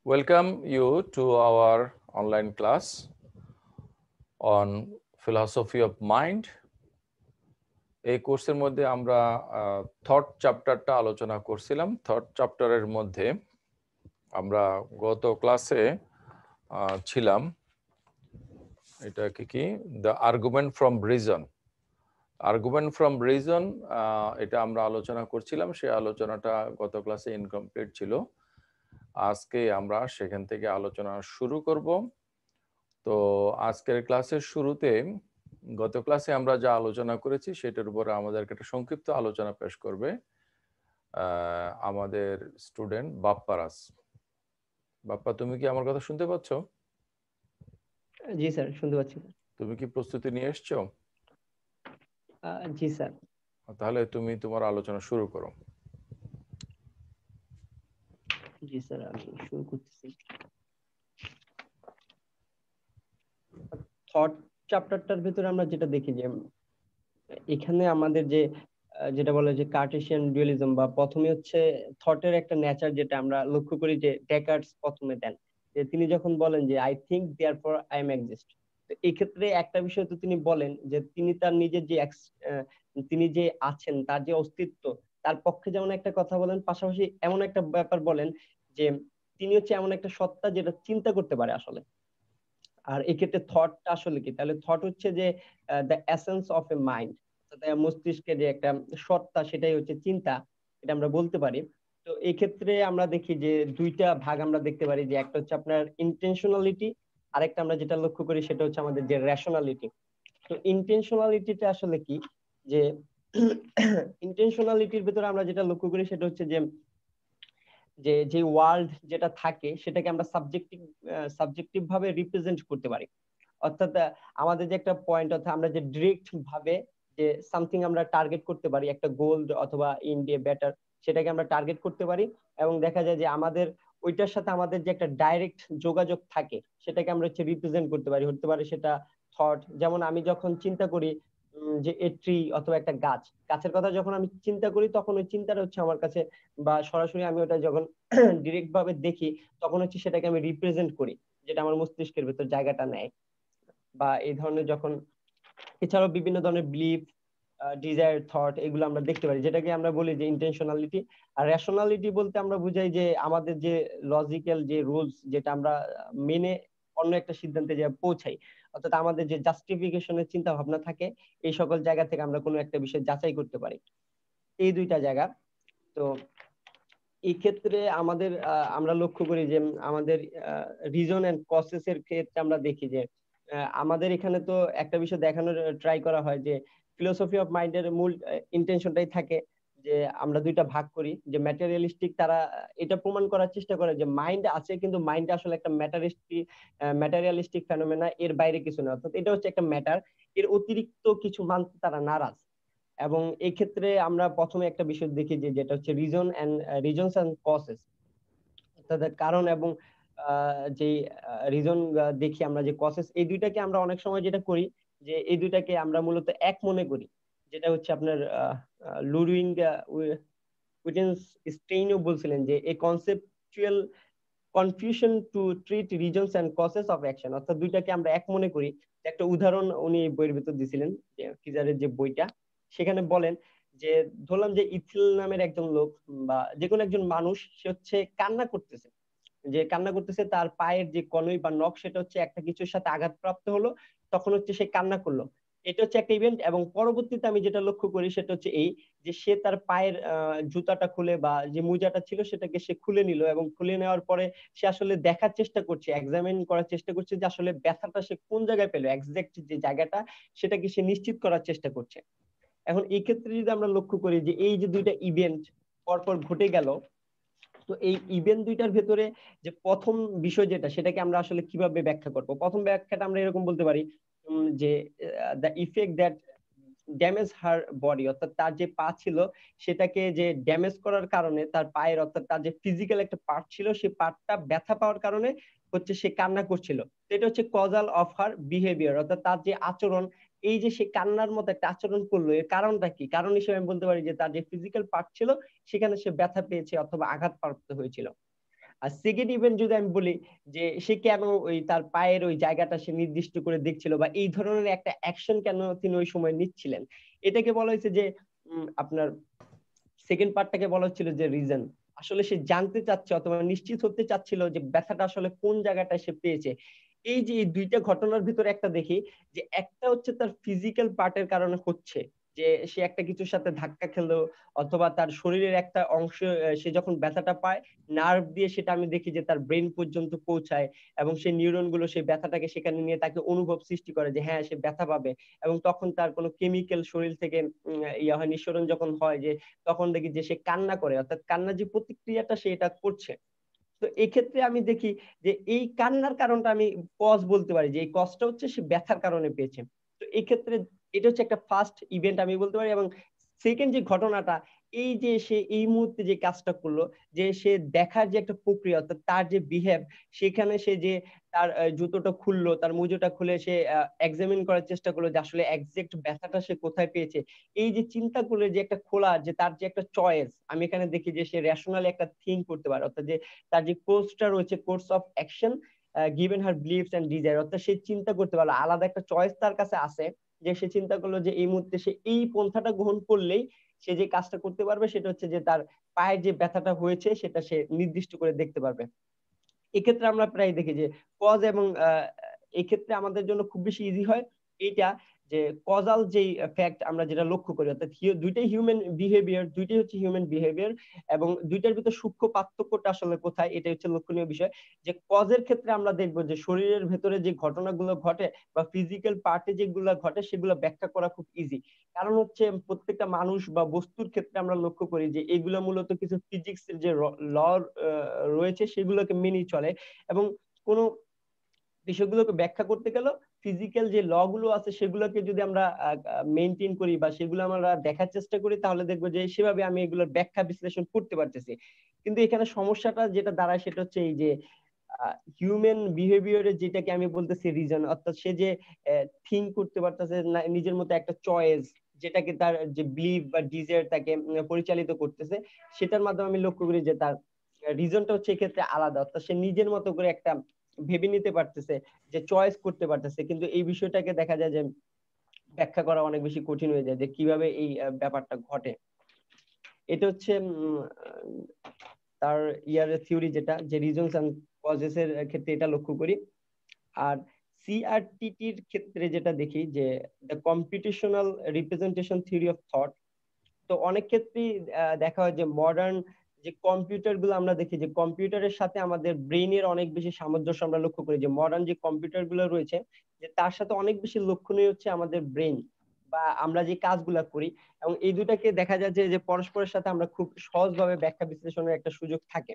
Welcome you to our online class on philosophy of mind. এই কোর্সের মধ্যে আমরা থট চ্যাপ্টারটা আলোচনা করছিলাম। থট চ্যাপ্টারের মধ্যে আমরা গত ক্লাসে ছিলাম এটা কি the argument from reason. Argument from reason এটা আমরা আলোচনা করছিলাম। সেই আলোচনাটা গত ক্লাসে ইনকমপ্লিট ছিল। আজকে আমরা সেখান থেকে আলোচনা শুরু করব। তো আজকের ক্লাসের শুরুতে গত ক্লাসে আমরা যা আলোচনা করেছি সেটার উপরে আমাদেরকে একটা সংক্ষিপ্ত আলোচনা পেশ করবে আমাদের স্টুডেন্ট বাপ্পারাস। বাপ্পা, তুমি কি আমার কথা শুনতে পাচ্ছ? জি স্যার, শুনতে পাচ্ছি। তুমি কি প্রস্তুতি নিয়ে এসছো? জি স্যার। তাহলে তুমি তোমার আলোচনা শুরু করো। জি স্যার, আমি শুরু করতেছি। থট চ্যাপ্টারটার ভিতরে আমরা যেটা দেখি যে এখানে আমাদের যেটা বলে যে কার্টেসিয়ান ডুয়ালিজম বা প্রথমে হচ্ছে থটের একটা নেচার, যেটা আমরা লক্ষ্য করি যে ডেকার্টস প্রথমে দেন, যে তিনি যখন বলেন যে I think therefore I am exist. তো এই ক্ষেত্রে একটা বিষয় তো তিনি বলেন যে তিনি তার নিজের তিনি যে আছেন, তার যে অস্তিত্ব, তার পক্ষে যেমন একটা কথা বলেন, পাশাপাশি এমন একটা ব্যাপার বলেন যে তিনি হচ্ছে এমন একটা সত্তা যেটা চিন্তা করতে পারে আসলে। আর এক্ষেত্রে থটটা আসলে কি? তাহলে থট হচ্ছে যে the essence of a mind, মস্তিষ্কের যে একটা সত্তা, সেটাই হচ্ছে চিন্তা, এটা আমরা বলতে পারি। তো এই ক্ষেত্রে আমরা দেখি যে দুইটা ভাগ আমরা দেখতে পারি, যে একটা হচ্ছে আপনার ইন্টেনশনালিটি, আরেকটা আমরা যেটা লক্ষ্য করি সেটা হচ্ছে আমাদের যে রেশনালিটি। তো ইন্টেনশনালিটিটা আসলে কি? যে ইন্টেনশনালিটির ভিতরে আমরা যেটা লক্ষ্য করি সেটা হচ্ছে যে যে যে ওয়ার্ল্ড যেটা থাকে সেটাকে আমরা সাবজেক্টিভ ভাবে রিপ্রেজেন্ট করতে পারি। অর্থাৎ আমাদের যে একটা পয়েন্ট, অর্থাৎ আমরা যে ডিরেক্ট ভাবে যে সামথিং আমরা টার্গেট করতে পারি, একটা গোল অথবা ইন ডে বেটার, সেটাকে আমরা টার্গেট করতে পারি। এবং দেখা যায় যে আমাদের ওইটার সাথে আমাদের যে একটা ডাইরেক্ট যোগাযোগ থাকে, সেটাকে আমরা হচ্ছে রিপ্রেজেন্ট করতে পারি। হতে পারে সেটা থট, যেমন আমি যখন চিন্তা করি যে এ ট্রি অথবা একটা গাছের কথা যখন আমি চিন্তা করি, তখন ওই চিন্তাটা হচ্ছে আমার কাছে, বা সরাসরি আমি ওটা যখন ডিরেক্ট ভাবে দেখি, তখন হচ্ছে সেটাকে আমি রিপ্রেজেন্ট করি, যেটা আমার মস্তিষ্কের ভেতর জায়গাটা নেয়। বা এই ধরনের যখন, এছাড়াও বিভিন্ন ধরনের বিলিফ, ডিজায়ার, থট, এগুলো আমরা দেখতে পারি, যেটাকে আমরা বলি যে ইন্টেনশনালিটি। আর রেশনালিটি বলতে আমরা বুঝাই যে আমাদের যে লজিক্যাল যে রুলস, যেটা আমরা মেনে অন্য একটা সিদ্ধান্তে যে পৌঁছাই, অর্থাৎ আমাদের যে জাস্টিফিকেশনের চিন্তা ভাবনা থাকে, এই সকল জায়গা থেকে আমরা কোনো একটা বিষয় যাচাই করতে পারি। এই দুইটা জায়গা। তো এই ক্ষেত্রে আমাদের আমরা লক্ষ্য করি যে আমাদের রিজন এন্ড কসেস এর ক্ষেত্রে আমরা দেখি যে আমাদের এখানে তো একটা বিষয় দেখানোর ট্রাই করা হয় যে ফিলোসফি অফ মাইন্ডের মূল ইন্টেনশনটাই থাকে যে আমরা দুইটা ভাগ করি, যে ম্যাটেরিয়ালিস্টিক, তারা এটা প্রমাণ করার চেষ্টা করে যে মাইন্ড আছে, কিন্তু মাইন্ড আসলে একটা ম্যাটেরিয়ালিস্টিক ফেনোমেনা, এর বাইরে কিছু না, অর্থাৎ এটা হচ্ছে একটা ম্যাটার, এর অতিরিক্ত কিছু মানতে তারা নারাজ। এবং এই ক্ষেত্রে আমরা প্রথমে একটা বিষয় দেখি যে যেটা হচ্ছে রিজনস এন্ড কসেস, অর্থাৎ কারণ এবং যে রিজন দেখি আমরা, যে কসেস, এই দুইটাকে আমরা অনেক সময় যেটা করি যে এই দুইটাকে আমরা মূলত এক মনে করি, যেটা হচ্ছে আপনার লুডউইগ উইটেনস্টাইনও বলছিলেন যে a conceptual confusion to treat reasons and causes of action, অর্থাৎ দুইটাকে আমরা এক মনে করি। একটা উদাহরণ উনি বইয়ের ভিতর দিছিলেন, যে কিজারের যে বইটা, সেখানে বলেন যে ধরলাম যে ইথিল নামের একজন লোক বা যে কোনো একজন মানুষ, সে হচ্ছে কান্না করতেছে, তার পায়ের যে কনুই বা নখ, সেটা হচ্ছে একটা কিছুর সাথে আঘাতপ্রাপ্ত হলো, তখন হচ্ছে সে কান্না করলো। এটা হচ্ছে একটা ইভেন্ট। এবং পরবর্তীতে আমি যেটা লক্ষ্য করি সেটা হচ্ছে এই, যে সে তার পায়ের জুতাটা খুলে বা যে মোজাটা ছিল সেটাকে সে খুলে নিল, এবং খুলে নেওয়ার পরে সে আসলে দেখার চেষ্টা করছে, এক্সামিন করার চেষ্টা করছে যে আসলে ব্যথাটা সে কোন জায়গায় পেলো, এক্সাক্ট যে জায়গাটা, সেটাকে সে নিশ্চিত করার চেষ্টা করছে। এখন এই ক্ষেত্রে যদি আমরা লক্ষ্য করি যে এই যে দুইটা ইভেন্ট পরপর ঘটে গেল, তো এই ইভেন্ট দুইটার ভেতরে যে প্রথম বিষয় যেটা, সেটাকে আমরা আসলে কিভাবে ব্যাখ্যা করব? প্রথম ব্যাখ্যাটা আমরা এরকম বলতে পারি যে the effect that damage her body, অর্থাৎ তার যে পা ছিল সেটাকে যে ড্যামেজ করার কারণে তার পায়ের, অর্থাৎ তার যে ফিজিক্যাল একটা পার্ট ছিল, সেই পার্টটা ব্যথা পাওয়ার কারণে হচ্ছে সে কান্না করছিল। এটা হচ্ছে কজাল অফ হার বিহেভিয়ার, অর্থাৎ তার যে আচরণ, এই যে সে কান্নার মতো একটা আচরণ করলো, এর কারণটা কি? কারণ হিসেবে আমি বলতে পারি যে তার যে ফিজিক্যাল পার্ট ছিল সেখানে সে ব্যথা পেয়েছে অথবা আঘাতপ্রাপ্ত হয়েছিল। আর সেকেন্ড ইভেন্ট যদি আমি বলি যে সে কেন ওই তার পায়ের ওই জায়গাটা সে নির্দিষ্ট করে দেখছিল বা এই ধরনের একটা অ্যাকশন কেন তিনি ওই সময় নিচ্ছিলেন, এটাকে বলা হয়েছে যে আপনার সেকেন্ড পার্টটাকে বলা হচ্ছিল যে রিজন। আসলে সে জানতে চাচ্ছে অথবা নিশ্চিত হতে চাচ্ছিল যে ব্যথাটা আসলে কোন জায়গাটায় সে পেয়েছে। এই যে এই দুইটা ঘটনার ভিতরে একটা দেখি যে একটা হচ্ছে তার ফিজিক্যাল পার্টের কারণে হচ্ছে, যে সে একটা কিছুর সাথে ধাক্কা খেলো অথবা তার শরীরের একটা অংশ সে যখন ব্যথাটা পায় নার্ভ দিয়ে সেটা আমি দেখি যে তার ব্রেন পর্যন্ত পৌঁছায় এবং সেই নিউরন গুলো সেই ব্যথাটাকে সেখানে নিয়ে তাকে অনুভব সৃষ্টি করে যে হ্যাঁ সে ব্যথা পাবে। এবং তখন তার কোনো কেমিক্যাল শরীর থেকে ইয়া হয়, নিঃসরণ যখন হয়, যে তখন দেখি যে সে কান্না করে, অর্থাৎ কান্নার যে প্রতিক্রিয়াটা সে এটা করছে। তো এক্ষেত্রে আমি দেখি যে এই কান্নার কারণটা আমি কজ বলতে পারি যে এই কজটা হচ্ছে সে ব্যথার কারণে পেয়েছে। তো এই ক্ষেত্রে এটা হচ্ছে একটা ফার্স্ট ইভেন্ট আমি বলতে পারি। এবং সেকেন্ড যে ঘটনাটা, এই যে সে এই মুহূর্তে যে কাজটা করলো, যে সে দেখার যে একটা প্রক্রিয়া অর্থাৎ তার যে বিহেভ, সেখানে সে যে তার জুতোটা খুললো, তার মুজোটা খুলে সে এক্সামিন করার চেষ্টা করলো যে আসলে এক্সাক্ট ব্যথাটা সে কোথায় পেয়েছে। এই যে চিন্তা করলে যে একটা খোলা, যে তার যে একটা চয়েস, আমি এখানে দেখি যে সে রেশনালি একটা থিঙ্ক করতে পারে, অর্থাৎ যে তার যে কোর্সটা রয়েছে, course of action given her beliefs and desire, অর্থাৎ সে চিন্তা করতে পারলো, আলাদা একটা চয়েস তার কাছে আছে, যে সে চিন্তা করলো যে এই মুহূর্তে সে এই পন্থাটা গ্রহণ করলেই সে যে কাজটা করতে পারবে সেটা হচ্ছে যে তার পায়ের যে ব্যথাটা হয়েছে সেটা সে নির্দিষ্ট করে দেখতে পারবে। এক্ষেত্রে আমরা প্রায় দেখি যে কজ এবং এক্ষেত্রে আমাদের জন্য খুব বেশি ইজি হয় এইটা, যে কজাল যেই ফ্যাক্ট আমরা যেটা লক্ষ্য করি, অর্থাৎ দুইটাই হিউম্যান বিহেভিয়ার, দুইটাই হচ্ছে হিউম্যান বিহেভিয়ার, এবং দুইটার ভিতর সূক্ষ্ম পার্থক্যটা আসলে কোথায়, এটা হচ্ছে লক্ষণীয় বিষয়। যে কজের ক্ষেত্রে আমরা দেখবো যে শরীরের ভেতরে যে ঘটনাগুলো ঘটে বা ফিজিক্যাল পার্টে যেগুলো ঘটে সেগুলো ব্যাখ্যা করা খুব ইজি। কারণ হচ্ছে প্রত্যেকটা মানুষ বা বস্তুর ক্ষেত্রে আমরা লক্ষ্য করি যে এগুলো মূলত কিছু ফিজিক্সের যে ল রয়েছে সেগুলোকে মেনেই চলে। এবং কোন বিষয়গুলোকে ব্যাখ্যা করতে গেলেও ফিজিক্যাল যে ল গুলো আছে সেগুলোকে যদি আমরা মেনটেন করি বা সেগুলো আমরা দেখার চেষ্টা করি, তাহলে দেখবো যে সেভাবে আমি এগুলোর ব্যাখ্যা বিশ্লেষণ করতে পারতেছি। কিন্তু এখানে সমস্যাটা যেটা দাঁড়ায় সেটা হচ্ছে এই যে হিউম্যান বিহেভিয়ারের, যেটাকে আমি বলতেছি রিজন, অর্থাৎ সে যে থিঙ্ক করতে পারতেছে না নিজের মতো একটা চয়েস, যেটাকে তার যে বিলিভ বা ডিজায়ার তাকে পরিচালিত করতেছে, সেটার মাধ্যমে আমি লক্ষ্য করি যে তার রিজনটা হচ্ছে এক্ষেত্রে আলাদা, অর্থাৎ সে নিজের মতো করে একটা ভেবে নিতে পারতেছে, যে চয়েস করতে পারতেছে। কিন্তু এই বিষয়টাকে দেখা যায় যে ব্যাখ্যা করা অনেক বেশি কঠিন হয়ে যায় যে কিভাবে এই ব্যাপারটা ঘটে। এটা হচ্ছে তার ইয়ারের থিওরি, যেটা যে রিজনস এন্ড কজেস এর ক্ষেত্রে এটা লক্ষ্য করি। আর সিআরটিটির ক্ষেত্রে যেটা দেখি যে the computational representation theory of thought. তো অনেক ক্ষেত্রেই দেখা হয় যে মডার্ন যে কম্পিউটার গুলো আমরা দেখি যে কম্পিউটারের সাথে আমাদের ব্রেইনের অনেক বেশি সামঞ্জস্য আমরা লক্ষ্য করি, যে মডার্ন যে কম্পিউটার গুলো রয়েছে যে তার সাথে অনেক বেশি লক্ষণীয় হচ্ছে আমাদের ব্রেন বা আমরা যে কাজগুলা করি। এবং এই দুটাকে দেখা যায় যে পরস্পরের সাথে আমরা খুব সহজভাবে ব্যাখ্যা বিশ্লেষণের একটা সুযোগ থাকে।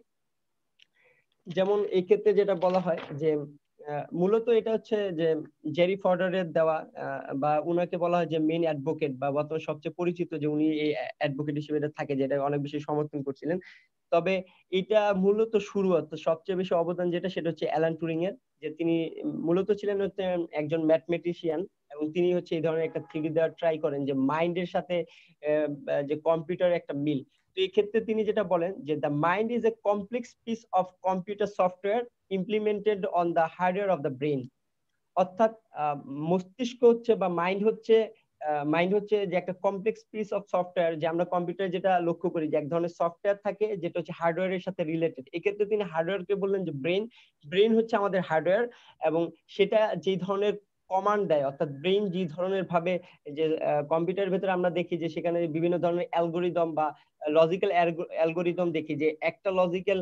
যেমন এই ক্ষেত্রে যেটা বলা হয় যে মূলত এটা হচ্ছে যে জেরি ফর্ডারের দেওয়া, বা উনাকে বলা হয় যে মেইন অ্যাডভোকেট বা বর্তমানে সবচেয়ে পরিচিত, যে উনি এই অ্যাডভোকেট হিসেবে এটা থাকে, যেটা অনেক বেশি সমর্থন করছিলেন। তবে এটা মূলত শুরু অর্থাৎ সবচেয়ে বেশি অবদান যেটা সেটা হচ্ছে অ্যালান টুরিং এর, যে তিনি মূলত ছিলেন হচ্ছে একজন ম্যাথমেটিশিয়ান। এবং তিনি হচ্ছে এই ধরনের একটা থিওরি দেওয়ার ট্রাই করেন যে মাইন্ডের সাথে যে কম্পিউটার একটা মিল। তো এই ক্ষেত্রে তিনি যেটা বলেন যে the mind is a complex piece of computer software implemented on the hardware of the brain. অর্থাৎ মস্তিষ্ক হচ্ছে বা মাইন্ড হচ্ছে যে একটা কমপ্লেক্স পিস অফ সফটওয়্যার, যে আমরা কম্পিউটার যেটা লক্ষ্য করি যে এক ধরনের সফটওয়্যার থাকে যেটা হচ্ছে হার্ডওয়্যারের সাথে রিলেটেড। এক্ষেত্রে তিনি হার্ডওয়্যারকে বললেন যে ব্রেন, ব্রেন হচ্ছে আমাদের হার্ডওয়্যার। এবং সেটা যে ধরনের কমান্ড দেয়, অর্থাৎ ব্রেন যে ধরনের ভাবে, যে কম্পিউটারের ভেতরে আমরা দেখি যে সেখানে বিভিন্ন ধরনের অ্যালগোরিদম বা লজিক্যাল অ্যালগোরিদম দেখি, যে একটা লজিক্যাল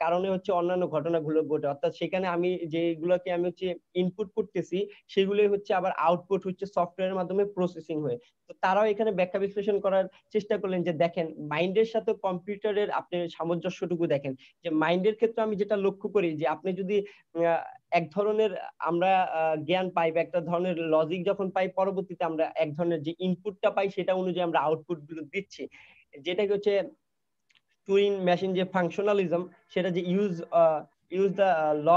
কারণে হচ্ছে অন্যান্য ঘটনাগুলো ঘটে, অর্থাৎ সেখানে আমি যেগুলোকে আমি হচ্ছে ইনপুট করতেছি সেগুলোই হচ্ছে আবার আউটপুট হচ্ছে সফটওয়্যারের মাধ্যমে প্রসেসিং হয়ে। তো তারাও এখানে ব্যাখ্যা বিশ্লেষণ করার চেষ্টা করলেন যে দেখেন মাইন্ডের সাথে কম্পিউটারের আপনি সামঞ্জস্যটুকু দেখেন। যে মাইন্ডের ক্ষেত্রে আমি যেটা লক্ষ্য করি যে আপনি যদি এক ধরনের আমরা জ্ঞান পাই বা একটা ধরনের লজিক যখন পাই, পরবর্তীতে আমরা এক ধরনের যে ইনপুটটা পাই সেটা অনুযায়ী আমরা আউটপুট গুলো দিচ্ছি, যেটাকে হচ্ছে টুরিং মেশিন যে ফাংশনালিজম, সেটা যে use the law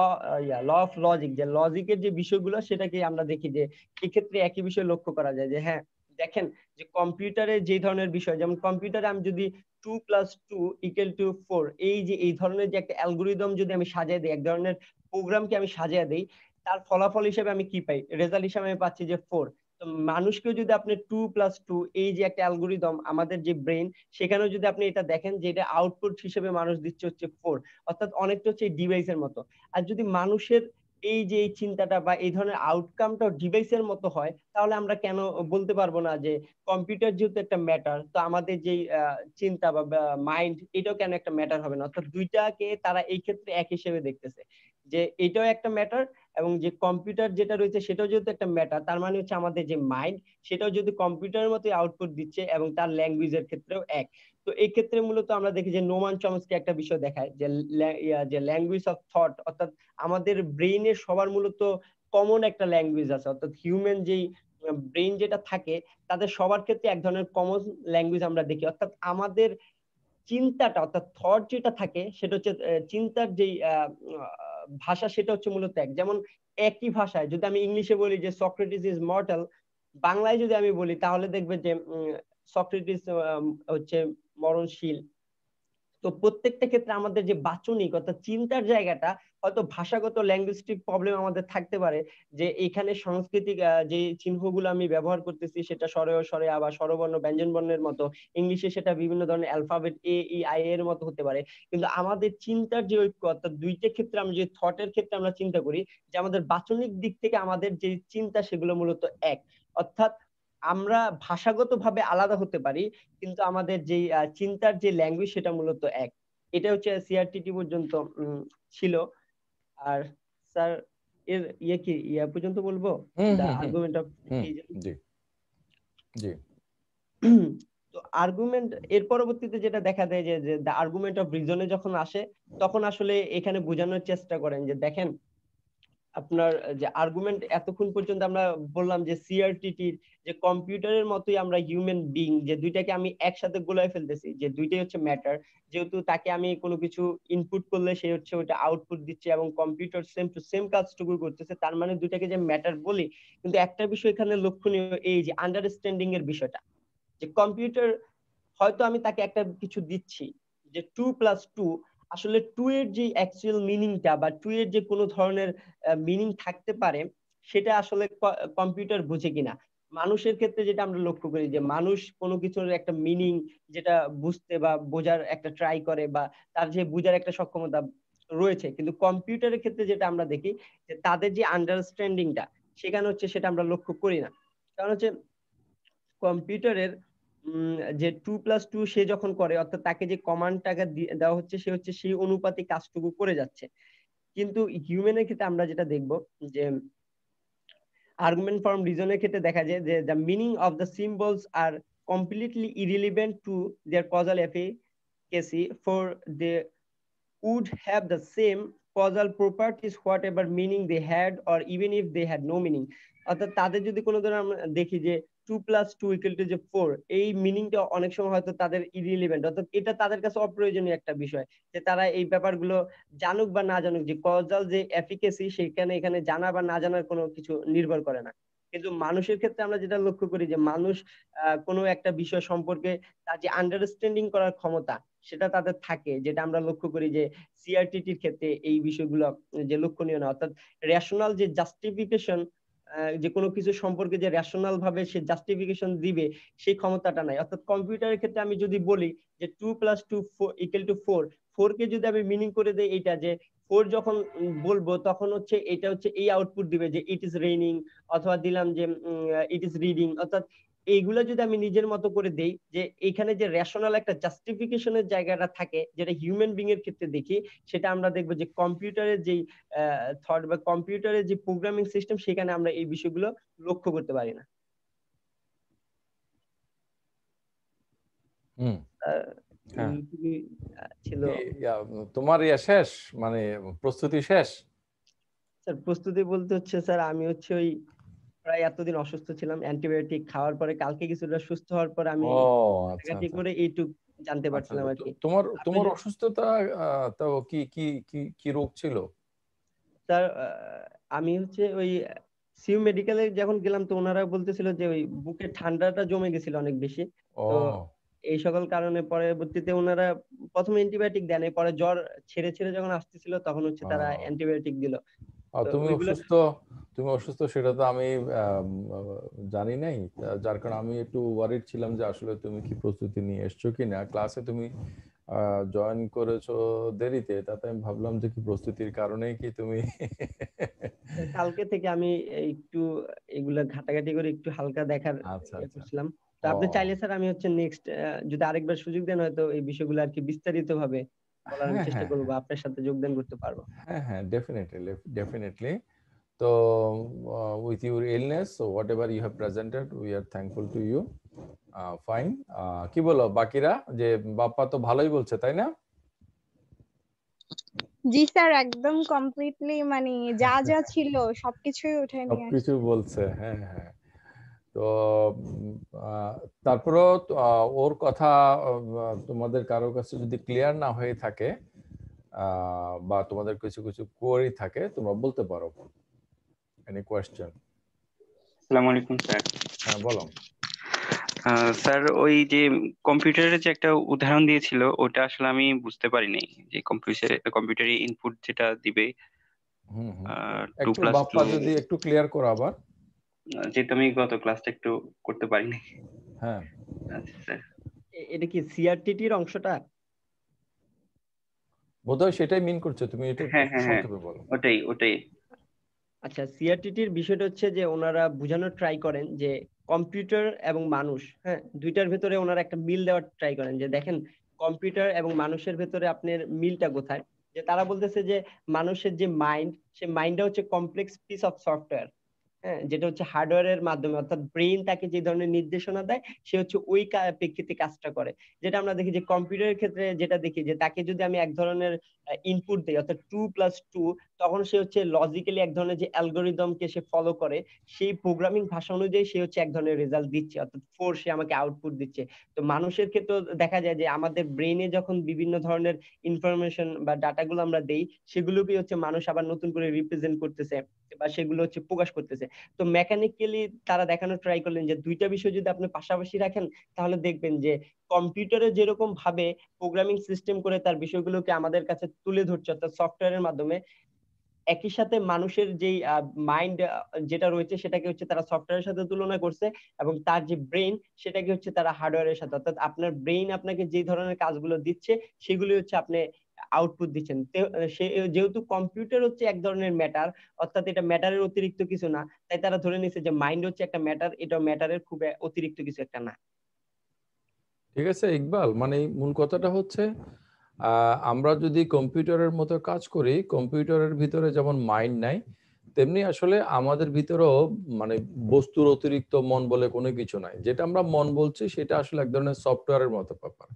law of logic, যে লজিকের যে বিষয়গুলো সেটাকে আমরা দেখি যে এক্ষেত্রে একই বিষয় লক্ষ্য করা যায়। যে হ্যাঁ দেখেন যে কম্পিউটারে যে ধরনের বিষয়, যেমন কম্পিউটারে আমি যদি 2 + 2 = 4, এই যে এই ধরনের যে একটা অ্যালগোরিদম যদি আমি সাজিয়ে দিই, এক ধরনের প্রোগ্রামকে আমি সাজিয়ে দিই, তার ফলাফল হিসেবে আমি কি পাই? রেজাল্ট হিসেবে আমি পাচ্ছি যে 4। তো মানুষকেও যদি আপনি 2 + 2, এই যে একটা অ্যালগোরিদম, আমাদের যে ব্রেইন, সেখানেও যদি আপনি এটা দেখেন যে এটা আউটপুট হিসেবে মানুষ দিচ্ছে হচ্ছে 4, অর্থাৎ অনেকটা হচ্ছে ডিভাইসের মতো। আর যদি মানুষের এই যে এই চিন্তাটা বা এই ধরনের আউটকামটাও ডিভাইসের মতো হয়, তাহলে আমরা কেন বলতে পারবো না যে কম্পিউটার যেহেতু একটা ম্যাটার, তো আমাদের যে চিন্তা বা মাইন্ড, এটাও কেন একটা ম্যাটার হবে না? অর্থাৎ দুইটাকে তারা এই ক্ষেত্রে এক হিসেবে দেখতেছে, যে এটাও একটা ম্যাটার, এবং যে কম্পিউটার যেটা রয়েছে সেটাও যেহেতু একটা ম্যাটার, তার মানে হচ্ছে আমাদের যে মাইন্ড, সেটাও যদি কম্পিউটারের মতোই আউটপুট দিচ্ছে এবং তার ল্যাঙ্গুয়েজের ক্ষেত্রেও এক। তো এই ক্ষেত্রে মূলত আমরা দেখি যে নোমান চমস্কি একটা বিষয় দেখায় যে যে ল্যাঙ্গুয়েজ অফ থট, অর্থাৎ আমাদের ব্রেইনের সবার মূলত কমন একটা ল্যাঙ্গুয়েজ আছে, অর্থাৎ হিউম্যান যেই ব্রেইন যেটা থাকে, তাদের সবার ক্ষেত্রে এক ধরনের কমন ল্যাঙ্গুয়েজ আমরা দেখি। অর্থাৎ আমাদের চিন্তাটা, অর্থাৎ থট যেটা থাকে, সেটা হচ্ছে চিন্তার যেই ভাষা, সেটা হচ্ছে মূলত এক। যেমন একই ভাষায় যদি আমি ইংলিশে বলি যে সক্রেটিস ইজ মর্টাল, বাংলায় যদি আমি বলি তাহলে দেখবে যে সক্রেটিস হচ্ছে মরণশীল। তো প্রত্যেকটা ক্ষেত্রে আমাদের যে বাচনিক অর্থাৎ চিন্তার জায়গাটা, হয়তো ভাষাগত ল্যাঙ্গুইস্টিক প্রবলেম আমাদের থাকতে পারে, যে এখানে সাংস্কৃতিক যে চিহ্নগুলো আমি ব্যবহার করতেছি, সেটা স্বরেয় স্বরে আবার স্বরবর্ণ ব্যঞ্জন বর্ণের মতো, ইংলিশে সেটা বিভিন্ন ধরনের অ্যালফাবেট A, E, I এর মতো হতে পারে। কিন্তু আমাদের চিন্তার যে ঐক্য, অর্থাৎ দুইটা ক্ষেত্রে আমরা যে থটের ক্ষেত্রে আমরা চিন্তা করি, যে আমাদের বাচনিক দিক থেকে আমাদের যে চিন্তা, সেগুলো মূলত এক। অর্থাৎ আমরা ভাষাগতভাবে আলাদা হতে পারি, কিন্তু আমাদের যে চিন্তার যে ল্যাঙ্গুয়েজ, সেটা মূলত এক। এটা হচ্ছে সিআরটিটি পর্যন্ত ছিল। আর স্যার, এর কি ইয়া পর্যন্ত বলবো, হুম দা হুম হুম আর্গুমেন্ট অফ হুম রিজন। জি জি তো আর্গুমেন্ট এর পরবর্তীতে যেটা দেখা যায় যে দা আর্গুমেন্ট অফ রিজনে যখন আসে, তখন আসলে এখানে বোঝানোর চেষ্টা করেন যে দেখেন, আপনার যে আর্গুমেন্ট এতক্ষণ পর্যন্ত আমরা বললাম যে সিআরটিটির যে কম্পিউটারের মতোই আমরা হিউম্যান বিং, যে দুইটাকে আমি একসাথে গোলায় ফেলতেছি, যে দুইটাই হচ্ছে ম্যাটার। যেহেতু তাকে আমি কোনো কিছু ইনপুট করলে সে হচ্ছে ওটা আউটপুট দিচ্ছে, এবং কম্পিউটার সেম টু সেম কাজটুকু করতেছে, তার মানে দুইটাকে যে ম্যাটার বলি। কিন্তু একটা বিষয় এখানে লক্ষণীয়, এই যে আন্ডারস্ট্যান্ডিং এর বিষয়টা, যে কম্পিউটার, হয়তো আমি তাকে একটা কিছু দিচ্ছি যে 2 + 2, আসলে 2 এর যে অ্যাকচুয়াল মিনিংটা বা 2 এর যে কোনো ধরনের মিনিং থাকতে পারে, সেটা আসলে কম্পিউটার বুঝে কিনা। মানুষের ক্ষেত্রে যেটা আমরা লক্ষ্য করি, যে মানুষ কোনো কিছুর একটা মিনিং যেটা বুঝতে বা বোঝার একটা ট্রাই করে, বা তার যে বোঝার একটা সক্ষমতা রয়েছে, কিন্তু কম্পিউটারের ক্ষেত্রে যেটা আমরা দেখি, যে তাদের যে আন্ডারস্ট্যান্ডিংটা, সেখানে হচ্ছে সেটা আমরা লক্ষ্য করি না। কারণ হচ্ছে কম্পিউটারের যে 2 + 2 সে যখন করে, অর্থাৎ তাকে যে কমান্ডটাকে দেওয়া হচ্ছে, সে হচ্ছে সেই অনুপাতে কাজটুকু করে যাচ্ছে। কিন্তু হিউম্যানের ক্ষেত্রে আমরা যেটা দেখব, যে আর্গুমেন্ট ফ্রম রিজনের ক্ষেত্রে দেখা যায় যে the meaning of the symbols are completely irrelevant to their causal efficacy, for they would have the same causal properties whatever meaning they had, or even if they had no meaning। অর্থাৎ তাদের যদি কোনো ধরনের আমরা দেখি যে 2 + 2 = যে 4, এই মিনিংটা অনেক সময় হয়তো তাদের ইরিলিভেন্ট, অর্থাৎ এটা তাদের কাছে অপ্রয়োজনীয় একটা বিষয়, যে তারা এই ব্যাপারগুলো জানুক বা না জানুক, যে কজাল যে এফিকেসি, সেখানে এখানে জানা বা না জানার কোনো কিছু নির্ভর করে না। কিন্তু মানুষের ক্ষেত্রে আমরা যেটা লক্ষ্য করি, যে মানুষ কোনো একটা বিষয় সম্পর্কে তার যে আন্ডারস্ট্যান্ডিং করার ক্ষমতা, সেটা তাদের থাকে, যেটা আমরা লক্ষ্য করি যে সিআরটিটির ক্ষেত্রে এই বিষয়গুলো যে লক্ষণীয় না। অর্থাৎ রেশনাল যে জাস্টিফিকেশন, যে কোনো কিছু সম্পর্কে যে রেশনাল ভাবে সে জাস্টিফিকেশন দিবে, সেই ক্ষমতাটা নাই। অর্থাৎ কম্পিউটারের ক্ষেত্রে আমি যদি বলি যে 2 + 2 = 4, 4 কে যদি আমি মিনিং করে দেই এইটা, যে 4 যখন বলবো, তখন হচ্ছে এটা হচ্ছে এই আউটপুট দিবে, যে ইট ইজ রেইনিং, অথবা দিলাম যে ইট ইজ রিডিং। অর্থাৎ এইগুলা যদি আমি নিজের মতো করে দেই, যে এখানে যে রেশনাল একটা জাস্টিফিকেশনের জায়গাটা থাকে, যেটা হিউম্যান বিং এর ক্ষেত্রে দেখি, সেটা আমরা দেখবো যে কম্পিউটারের যে থট বা কম্পিউটারের যে প্রোগ্রামিং সিস্টেম, সেখানে আমরা এই বিষয়গুলো লক্ষ্য করতে পারি না। হুম হ্যাঁ এইটুকুই ছিল। কি তোমার শেষ, মানে প্রস্তুতি শেষ? স্যার প্রস্তুতি বলতে হচ্ছে স্যার, আমি হচ্ছে ওই প্রায় এতদিন অসুস্থ ছিলাম, অ্যান্টিবায়োটিক খাওয়ার পরে কালকে কিছুটা সুস্থ হওয়ার পর আমি ও আচ্ছা ঘাটাঘাটি আচ্ছা করে এইটুক জানতে আচ্ছা পারছিলাম আর কি। তোমার আপনি তোমার অসুস্থতা তো কি কি কি কি রোগ ছিল? স্যার, আমি হচ্ছে ওই সিউ মেডিকেলে যখন গেলাম তো ওনারা বলতেছিল যে ওই বুকে ঠান্ডাটা জমে গেছিল অনেক বেশি। তো ও এই সকল কারণে পরবর্তীতে ওনারা প্রথমে অ্যান্টিবায়োটিক দেন, পরে জ্বর ছেড়ে ছেড়ে যখন আসতেছিল তখন হচ্ছে তারা ও। অ্যান্টিবায়োটিক দিল। আর তো তুমি ওইগুলো অসুস্থ, তুমি অসুস্থ সেটা তো আমি জানি নাই, যার কারণে আমি একটু ওয়ারিড ছিলাম যে আসলে তুমি কি প্রস্তুতি নিয়ে এসছো কিনা। ক্লাসে তুমি জয়েন করেছো দেরিতে, তাতে আমি ভাবলাম যে কি প্রস্তুতির কারণেই কি তুমি কালকে থেকে আমি একটু এগুলা ঘাটাঘাটি করে একটু হালকা দেখার আচ্ছা আচ্ছা। করছিলাম। তো ও আপনি চাইলে স্যার আমি হচ্ছে নেক্সট যদি আরেকবার সুযোগ দেন হয়তো এই বিষয়গুলো আর কি বিস্তারিত ভাবে বলার আমি হ্যাঁ চেষ্টা হ্যাঁ করবো হ্যাঁ বা আপনার সাথে যোগদান করতে পারবো। হ্যাঁ হ্যাঁ, ডেফিনেটলি ডেফিনেটলি। তো with your illness, so whatever you have presented, we are thankful to you. Fine. কি বলো বাকিরা, যে বাপ্পা তো ভালোই বলছে তাই না? জি স্যার, একদম কমপ্লিটলি মানে যা যা ছিল সবকিছুই উঠে নিয়ে সবকিছু আসছে। বলছে, হ্যাঁ হ্যাঁ। তো তারপরও ওর কথা তোমাদের কারোর কাছে যদি ক্লিয়ার না হয়ে থাকে বা তোমাদের কিছু কিছু কোয়ারি থাকে তোমরা বলতে পারো। Any question? আসসালামু আলাইকুম স্যার। হ্যাঁ বলো। স্যার ওই যে কম্পিউটারের যে একটা উদাহরণ দিয়েছিল ওটা আসলে আমি বুঝতে পারিনি, যে কম্পিউটারে ইনপুট যেটা দিবে হুম হুম, টু একটু প্লাস টু, বাপ্পা যদি একটু ক্লিয়ার করো আবার। যেহেতু আমি গত ক্লাসটা একটু করতে পারিনি। হ্যাঁ আচ্ছা স্যার। এটা কি সিআরটিটির অংশটা? বোধহয় সেটাই মিন করছো তুমি, এটা হ্যাঁ একটু হ্যাঁ হ্যাঁ, সংক্ষেপে বলো। ওটাই ওটাই। আচ্ছা, সিআরটিটির বিষয়টা হচ্ছে যে ওনারা বোঝানোর ট্রাই করেন যে কম্পিউটার এবং মানুষ, হ্যাঁ, দুইটার ভেতরে ওনারা একটা মিল দেওয়ার ট্রাই করেন যে দেখেন কম্পিউটার এবং মানুষের ভেতরে আপনার মিলটা কোথায়। যে তারা বলতেছে যে মানুষের যে মাইন্ড, সে মাইন্ডটা হচ্ছে কমপ্লেক্স পিস অফ সফটওয়্যার, হ্যাঁ, যেটা হচ্ছে হার্ডওয়্যারের মাধ্যমে, অর্থাৎ ব্রেইন তাকে যে ধরনের নির্দেশনা দেয় সে হচ্ছে ওই প্রেক্ষিতে কাজটা করে। যেটা আমরা দেখি যে কম্পিউটারের ক্ষেত্রে যেটা দেখি যে তাকে যদি আমি এক ধরনের ইনপুট দিই অর্থাৎ 2+2, তখন সে হচ্ছে লজিক্যালি এক ধরনের যে অ্যালগোরিদমকে সে ফলো করে সেই প্রোগ্রামিং ভাষা অনুযায়ী সে হচ্ছে এক ধরনের রেজাল্ট দিচ্ছে, অর্থাৎ 4 সে আমাকে আউটপুট দিচ্ছে। তো মানুষের ক্ষেত্রে দেখা যায় যে আমাদের ব্রেইনে যখন বিভিন্ন ধরনের ইনফরমেশন বা ডাটাগুলো আমরা দেই সেগুলোকে হচ্ছে মানুষ আবার নতুন করে রিপ্রেজেন্ট করতেছে বা সেগুলো হচ্ছে প্রকাশ করতেছে। তো মেকানিক্যালি তারা দেখানোর ট্রাই করলেন যে দুইটা বিষয় যদি আপনি পাশাপাশি রাখেন তাহলে দেখবেন যে কম্পিউটারে যেরকম ভাবে প্রোগ্রামিং সিস্টেম করে তার বিষয়গুলোকে আমাদের কাছে তুলে ধরছে অর্থাৎ সফটওয়্যারের মাধ্যমে, একই সাথে মানুষের যেই মাইন্ড যেটা রয়েছে সেটাকে হচ্ছে তারা সফটওয়্যারের সাথে তুলনা করছে এবং তার যে ব্রেইন সেটাকে হচ্ছে তারা হার্ডওয়্যারের সাথে, অর্থাৎ আপনার ব্রেইন আপনাকে যে ধরনের কাজগুলো দিচ্ছে সেগুলি হচ্ছে আপনি আউটপুট দিচ্ছেন। যেহেতু কম্পিউটার হচ্ছে এক ধরনের ম্যাটার, অর্থাৎ এটা ম্যাটারের অতিরিক্ত কিছু না, তাই তারা ধরে নিচ্ছে যে মাইন্ড হচ্ছে একটা ম্যাটার, এটা ম্যাটারের খুব অতিরিক্ত কিছু একটা না। ঠিক আছে ইকবাল, মানে মূল কথাটা হচ্ছে আমরা যদি কম্পিউটারের মতো কাজ করি, কম্পিউটারের ভিতরে যেমন মাইন্ড নাই, তেমনি আসলে আমাদের ভিতরেও মানে বস্তুর অতিরিক্ত মন বলে কোনো কিছু নাই। যেটা আমরা মন বলছি সেটা আসলে এক ধরনের সফটওয়্যারের মতো ব্যাপার।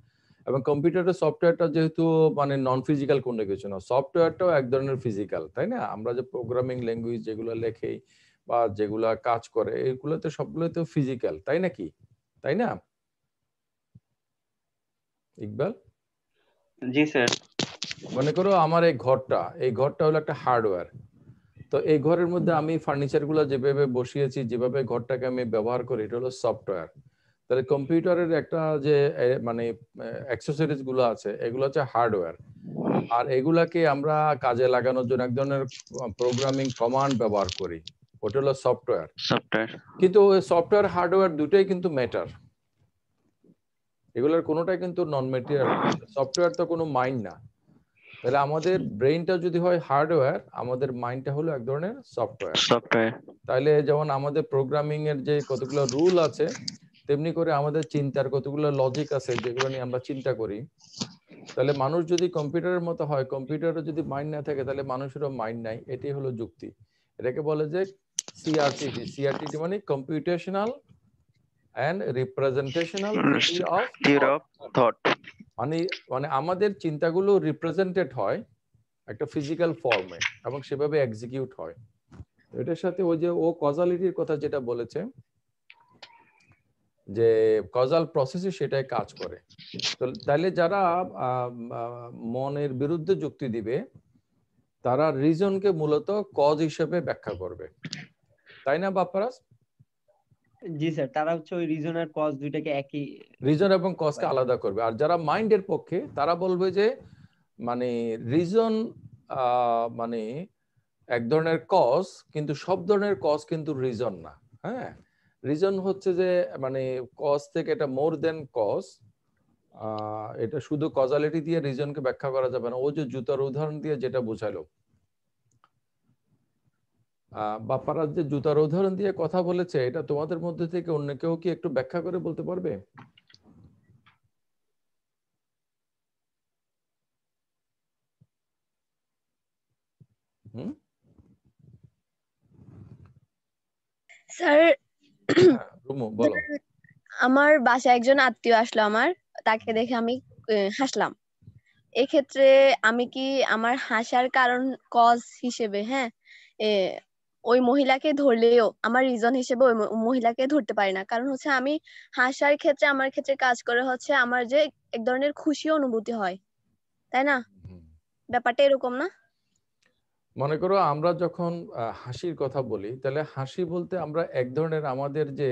এবং কম্পিউটারের সফটওয়্যারটা যেহেতু মানে নন ফিজিক্যাল কোনো কিছু না, সফটওয়্যারটাও এক ধরনের ফিজিক্যাল, তাই না? আমরা যে প্রোগ্রামিং ল্যাঙ্গুয়েজ যেগুলো লেখি বা যেগুলা কাজ করে এগুলোতে সবগুলোতে ফিজিক্যাল, তাই নাকি? তাই না ইকবাল? জি স্যার। মনে করো আমার এই ঘরটা হলো একটা হার্ডওয়্যার। তো এই ঘরের মধ্যে আমি ফার্নিচার গুলো যেভাবে বসিয়েছি, যেভাবে ঘরটাকে আমি ব্যবহার করি, এটা হলো সফটওয়্যার। তাহলে কম্পিউটারের একটা যে মানে অ্যাক্সেসরিজ গুলো আছে এগুলো হচ্ছে হার্ডওয়্যার। আর এগুলাকে আমরা কাজে লাগানোর জন্য এক ধরনের প্রোগ্রামিং কমান্ড ব্যবহার করি, ওটা হলো সফটওয়্যার। সফটওয়্যার। কিন্তু সফটওয়্যার হার্ডওয়্যার দুটোই কিন্তু ম্যাটার, এগুলোর কোনোটাই কিন্তু নন ম্যাটেরিয়াল না। সফটওয়্যার তো কোনো মাইন্ড না। তাহলে আমাদের ব্রেইনটা যদি হয় হার্ডওয়্যার, আমাদের মাইন্ডটা হলো এক ধরনের সফটওয়্যার। সফটওয়্যার। তাহলে যেমন আমাদের প্রোগ্রামিং এর যে কতগুলো রুল আছে, তেমনি করে আমাদের চিন্তার কতগুলো লজিক আছে যেগুলো নিয়ে আমরা চিন্তা করি। তাহলে মানুষ যদি কম্পিউটারের মতো হয়, কম্পিউটারের যদি মাইন্ড না থাকে তাহলে মানুষেরও মাইন্ড নাই, এটাই হলো যুক্তি। এটাকে বলে যে সিআরটিটি। সিআরটিটি মানে computational and representational theory of theory thought. Of thought. মানে মানে আমাদের চিন্তাগুলো রিপ্রেজেন্টেড হয় একটা ফিজিক্যাল ফর্মে এবং সেভাবে এক্সিকিউট হয়। এটার সাথে ওই যে ও কজালিটির কথা যেটা বলেছে, যে কজাল প্রসেসে সেটাই কাজ করে। তো তাহলে যারা মনের বিরুদ্ধে যুক্তি দিবে তারা রিজনকে মূলত কজ হিসেবে ব্যাখ্যা করবে। তাই না বাপ্পারাজ? জি স্যার, তারা হচ্ছে ওই রিজন আর কজ দুইটাকে একই রিজন এবং কজকে আলাদা করবে। আর যারা মাইন্ডের পক্ষে তারা বলবে যে মানে রিজন মানে এক ধরনের কজ, কিন্তু সব ধরনের কজ কিন্তু রিজন না। হ্যাঁ, রিজন হচ্ছে যে মানে কজ থেকে এটা মোর দেন কজ, এটা শুধু কজালিটি দিয়ে রিজনকে ব্যাখ্যা করা যাবে না। ও যে জুতার উদাহরণ দিয়ে যেটা বোঝালো, বাপ্পারাজ যে জুতার উদাহরণ দিয়ে কথা বলেছে, এটা তোমাদের মধ্যে থেকে অন্য কেউ কি একটু ব্যাখ্যা করে বলতে পারবে? হুম, স্যার হ্যাঁ রুমু বলো। আমার বাসায় একজন আত্মীয় আসলো, আমার তাকে দেখে আমি হাসলাম। এক্ষেত্রে আমি কি আমার হাসার কারণ কজ হিসেবে, হ্যাঁ, ওই মহিলাকে ধরলেও আমার রিজন হিসেবে ওই মহিলাকে ধরতে পারি না। কারণ হচ্ছে আমি হাসার ক্ষেত্রে আমার ক্ষেত্রে কাজ করে হচ্ছে আমার যে এক ধরনের খুশি অনুভূতি হয়, তাই না? ব্যাপারটা এরকম না? মনে করো আমরা যখন হাসির কথা বলি, তাহলে হাসি বলতে আমরা এক ধরনের আমাদের যে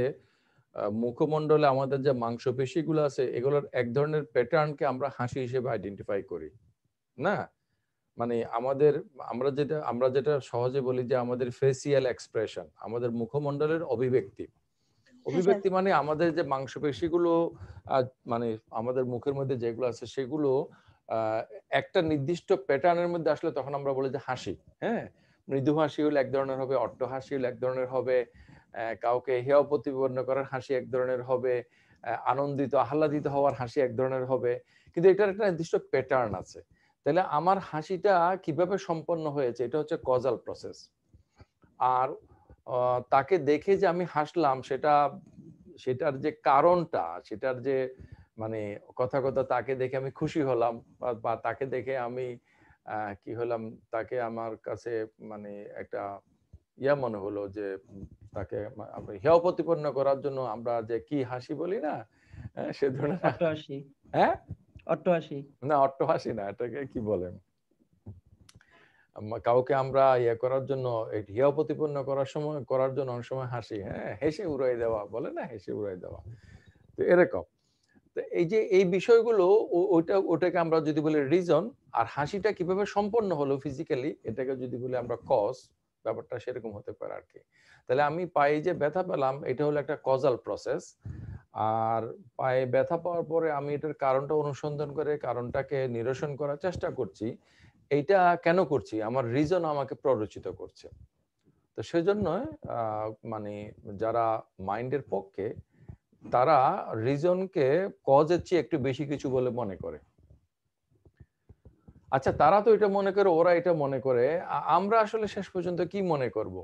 মুখমণ্ডলে আমাদের যে মাংসপেশিগুলো আছে, এগুলোর এক ধরনের প্যাটার্নকে আমরা হাসি হিসেবে আইডেন্টিফাই করি না। মানে আমরা যেটা সহজে বলি যে আমাদের ফেসিয়াল এক্সপ্রেশন, আমাদের মুখমণ্ডলের অভিব্যক্তি। অভিব্যক্তি মানে আমাদের যে মাংসপেশিগুলো মানে আমাদের মুখের মধ্যে যেগুলো আছে সেগুলো একটা নির্দিষ্ট প্যাটার্নের মধ্যে আসলে তখন আমরা বলি যে হাসি। হ্যাঁ, মৃদু হাসি হলে এক ধরনের হবে, অট্ট হাসি হলে এক ধরনের হবে, কাউকে হেয় প্রতিপন্ন করার হাসি এক ধরনের হবে, আনন্দিত আহ্লাদিত হওয়ার হাসি এক ধরনের হবে। কিন্তু এটার একটা নির্দিষ্ট প্যাটার্ন আছে। তাহলে আমার হাসিটা কিভাবে সম্পন্ন হয়েছে, এটা হচ্ছে কজাল প্রসেস। আর তাকে দেখে যে আমি হাসলাম, সেটার যে কারণটা, সেটার যে মানে কথা তাকে দেখে আমি খুশি হলাম, বা তাকে দেখে আমি কি হলাম, তাকে আমার কাছে মানে একটা ইয়া মনে হলো যে তাকে হেয় প্রতিপন্ন করার জন্য আমরা যে কি হাসি বলি না, সে ধরনের অট্টহাসি। হ্যাঁ, অট্টহাসি না অট্টহাসি না, এটাকে কি বলেন, কাউকে আমরা ইয়ে করার জন্য, হেয় প্রতিপন্ন করার জন্য অনেক সময় হাসি, হ্যাঁ, হেসে উড়াই দেওয়া বলে না, হেসে উড়াই দেওয়া। তো এরকম, তো এই যে এই বিষয়গুলো ওটাকে আমরা যদি বলি রিজন, আর হাসিটা কিভাবে সম্পন্ন হলো ফিজিক্যালি, এটাকে যদি বলি আমরা কজ, ব্যাপারটা সেরকম হতে পারে আর কি। তাহলে আমি পায়ে যে ব্যথা পেলাম, এটা হলো একটা কজাল প্রসেস। আর পায়ে ব্যথা পাওয়ার পরে আমি এটার কারণটা অনুসন্ধান করে কারণটাকে নিরসন করার চেষ্টা করছি। এইটা কেন করছি? আমার রিজন আমাকে প্ররোচিত করছে। তো সেজন্য মানে যারা মাইন্ডের পক্ষে, তারা রিজনকে কজের চেয়ে একটু বেশি কিছু বলে মনে করে। আচ্ছা, তারা তো এটা মনে করে, ওরা এটা মনে করে, আমরা আসলে শেষ পর্যন্ত কি মনে করব?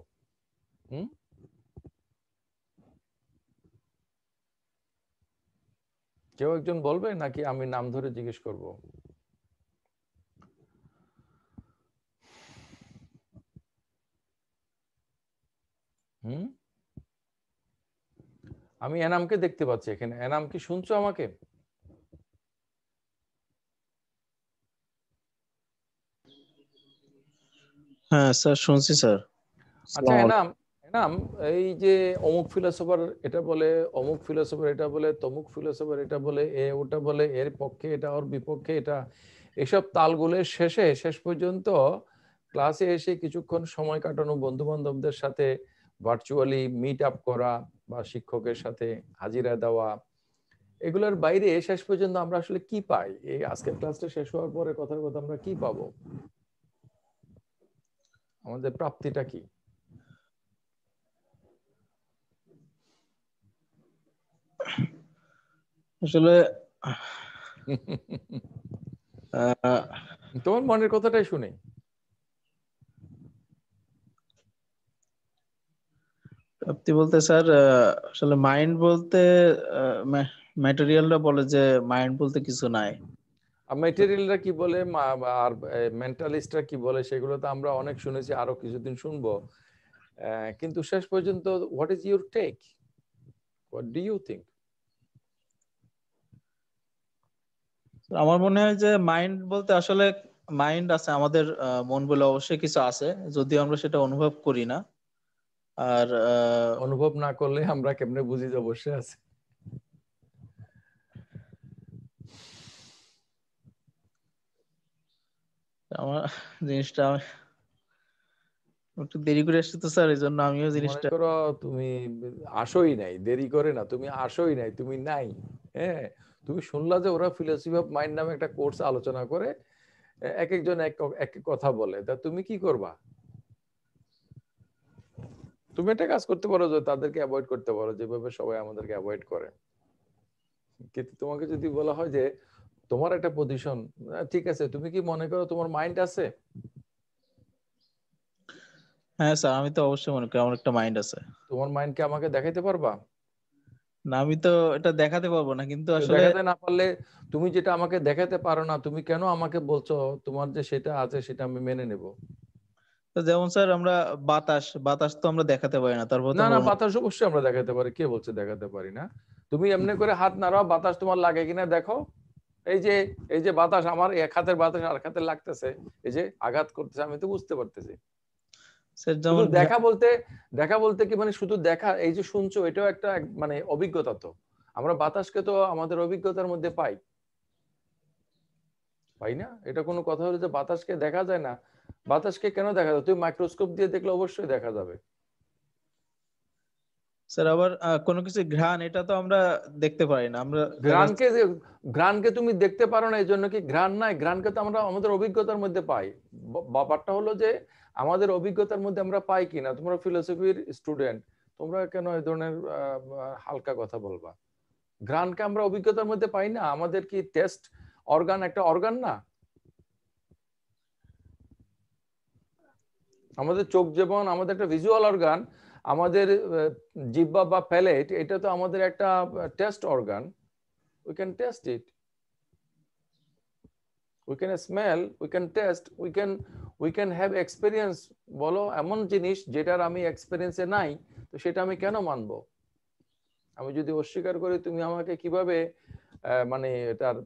কেউ একজন বলবে নাকি আমি নাম ধরে জিজ্ঞেস করব? আমি এনামকে দেখতে পাচ্ছি এখানে। এনাম, কি শুনছো আমাকে? হ্যাঁ স্যার, শুনছি স্যার। আচ্ছা এনাম, এই যে অমুক ফিলোসোফার এটা বলে, অমুক ফিলোসোফার এটা বলে, তমুক ফিলোসোফার এটা বলে, ওটা বলে, এর পক্ষে এটা, ওর বিপক্ষে এটা, এসব তালগুলোর শেষ পর্যন্ত ক্লাসে এসে কিছুক্ষণ সময় কাটানো, বন্ধু বান্ধবদের সাথে ভার্চুয়ালি মিট আপ করা বা শিক্ষকের সাথে হাজিরা দেওয়া, এগুলোর বাইরে শেষ পর্যন্ত আমরা আসলে কি পাই? এই আজকের ক্লাসটা শেষ হওয়ার পরে কথার কথা আমরা কি পাবো? আমাদের প্রাপ্তিটা কি? আসলে তোমার মনের কথাটাই শুনি। প্রাপ্তি বলতে স্যার, আসলে মাইন্ড বলতে ম্যাটেরিয়ালরা বলে যে মাইন্ড বলতে কিছু নাই। আর ম্যাটেরিয়ালরা কি বলে আর মেন্টালিস্টরা কি বলে, সেগুলো তো আমরা অনেক শুনেছি, আরো কিছুদিন শুনবো। কিন্তু শেষ পর্যন্ত what is your take? What do you think? আমার মনে হয় যে মাইন্ড বলতে আসলে মাইন্ড আছে, আমাদের মন বলে অবশ্যই কিছু আছে, যদিও আমরা সেটা অনুভব করি না। আর অনুভব না করলে আমরা কেমনে বুঝি যে বসে আছে? আমার জিনিসটা একটু দেরি করে আসছে তো স্যার, এই জন্য আমিও মনে জিনিসটা করো তুমি আসোই নাই, দেরি করে না, তুমি আসোই নাই, তুমি নাই। হ্যাঁ, তুমি শুনলা যে ওরা ফিলোসফি অফ মাইন্ড নামে একটা কোর্স আলোচনা করে, এক একজন এক এক কথা বলে, তা তুমি কি করবা? তুমি একটা কাজ করতে পারো যে তাদেরকে অ্যাভয়েড করতে পারো, যেভাবে সবাই আমাদেরকে অ্যাভয়েড করে। কিন্তু তোমাকে যদি বলা হয় যে তোমার একটা পজিশন, ঠিক আছে, তুমি কি মনে করো তোমার মাইন্ড আছে? হ্যাঁ স্যার, আমি তো অবশ্যই মনে করি আমার একটা মাইন্ড আছে। তোমার মাইন্ডকে আমাকে দেখাইতে পারবা? না, আমি তো এটা দেখাতে পারবো না, কিন্তু আসলে দেখাতে না পারলে, তুমি যেটা আমাকে দেখাতে পারো না, তুমি কেন আমাকে বলছো তোমার যে সেটা আছে সেটা আমি মেনে নেব? তো যেমন স্যার আমরা বাতাস বাতাস তো আমরা দেখাতে পারি না, তারপর তো না না, বাতাস অবশ্যই আমরা দেখাতে পারি, কে বলছে দেখাতে পারি না? তুমি এমনি করে হাত নাড়াও, বাতাস তোমার লাগে কিনা দেখো। এই যে এই যে বাতাস, আমার এক হাতের বাতাস আর হাতে লাগতেছে, এই যে আঘাত করতেছে, আমি তো বুঝতে পারতেছি। স্যার শুধু যেমন দেখা বলতে কি মানে শুধু দেখা, এই যে শুনছো এটাও একটা মানে অভিজ্ঞতা। তো আমরা বাতাসকে তো আমাদের অভিজ্ঞতার মধ্যে পাই না? এটা কোনো কথা হলো যে বাতাসকে দেখা যায় না? বাতাসকে কেন দেখা যায়? তুমি মাইক্রোস্কোপ দিয়ে দেখলে অবশ্যই দেখা যাবে। স্যার আবার কোনো কিছু ঘ্রাণ, এটা তো আমরা দেখতে পারি না। আমরা ঘ্রাণকে তুমি দেখতে পারো না, এই জন্য কি ঘ্রাণ নাই? ঘ্রাণকে তো আমরা আমাদের অভিজ্ঞতার মধ্যে পাই। ব্যাপারটা হলো যে আমাদের অভিজ্ঞতার মধ্যে আমরা পাই কিনা। তোমরা ফিলোসফির স্টুডেন্ট, তোমরা কেন এই ধরনের হালকা কথা বলবা? ঘ্রাণকে আমরা অভিজ্ঞতার মধ্যে পাই না? আমাদের কি টেস্ট অর্গান একটা অর্গান না? আমাদের চোখ যেমন আমাদের একটা ভিজুয়াল অর্গান, আমাদের জিহ্বা বা প্যালেট এটা তো আমাদের একটা test organ. we can test it, we can smell, we can test, we can have experience। বলো এমন জিনিস যেটার আমি এক্সপেরিয়েন্সে নাই, তো সেটা আমি কেন মানবো? আমি যদি অস্বীকার করি, তুমি আমাকে কিভাবে মানে এটার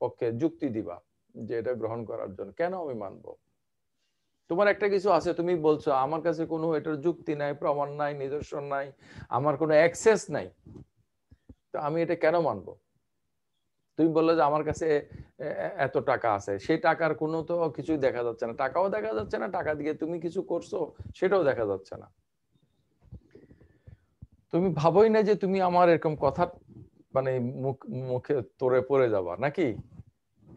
পক্ষে যুক্তি দিবা যে এটা গ্রহণ করার জন্য? কেন আমি মানবো? তোমার একটা কিছু আছে, তুমি বলছো আমার কাছে কোনো এটার যুক্তি নাই, প্রমাণ নাই, নিদর্শন নাই, আমার কোনো অ্যাক্সেস নাই, তো আমি এটা কেন মানবো? তুমি বললে যে আমার কাছে এত টাকা আছে, সেই টাকার কোনো তো কিছুই দেখা যাচ্ছে না, টাকাও দেখা যাচ্ছে না, টাকা দিয়ে তুমি কিছু করছো সেটাও দেখা যাচ্ছে না। তুমি ভাবোই না যে তুমি আমার এরকম কথা মানে মুখে তোরে পড়ে যাবা নাকি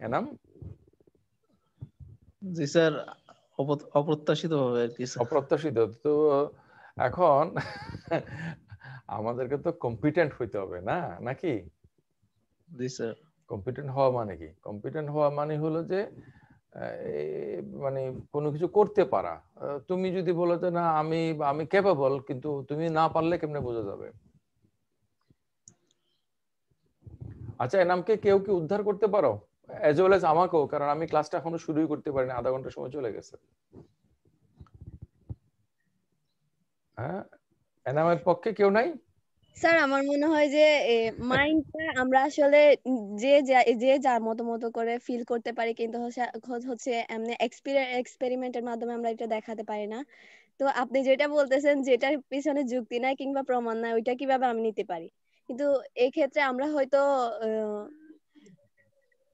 এনাম? জি স্যার, অপ্রত্যাশিত ভাবে আর কি স্যার। অপ্রত্যাশিত তো। এখন আমাদেরকে তো কম্পিটেন্ট হইতে হবে না নাকি? জি স্যার। কম্পিটেন্ট হওয়া মানে কি? কম্পিটেন্ট হওয়া মানে হলো যে মানে কোনো কিছু করতে পারা। তুমি যদি বলো যে না আমি আমি ক্যাপেবল, কিন্তু তুমি না পারলে কেমনে বোঝা যাবে? আচ্ছা, এনামকে কেউ কি উদ্ধার করতে পারো? অ্যাজ ওয়েল এজ আমাকেও, কারণ আমি ক্লাসটা এখনো শুরুই করতে পারিনি, আধা ঘন্টা সময় চলে গেছে। হ্যাঁ, এনামের পক্ষে কেউ নাই? স্যার আমার মনে হয় যে মাইন্ডটা আমরা আসলে যে যার মতো মতো করে ফিল করতে পারি, কিন্তু হচ্ছে এমনি এক্সপেরিমেন্টের মাধ্যমে আমরা এটা দেখাতে পারি না। তো আপনি যেটা বলতেছেন যেটার পিছনে যুক্তি নাই কিংবা প্রমাণ নাই, ওইটা কিভাবে আমি নিতে পারি? কিন্তু এই ক্ষেত্রে আমরা হয়তো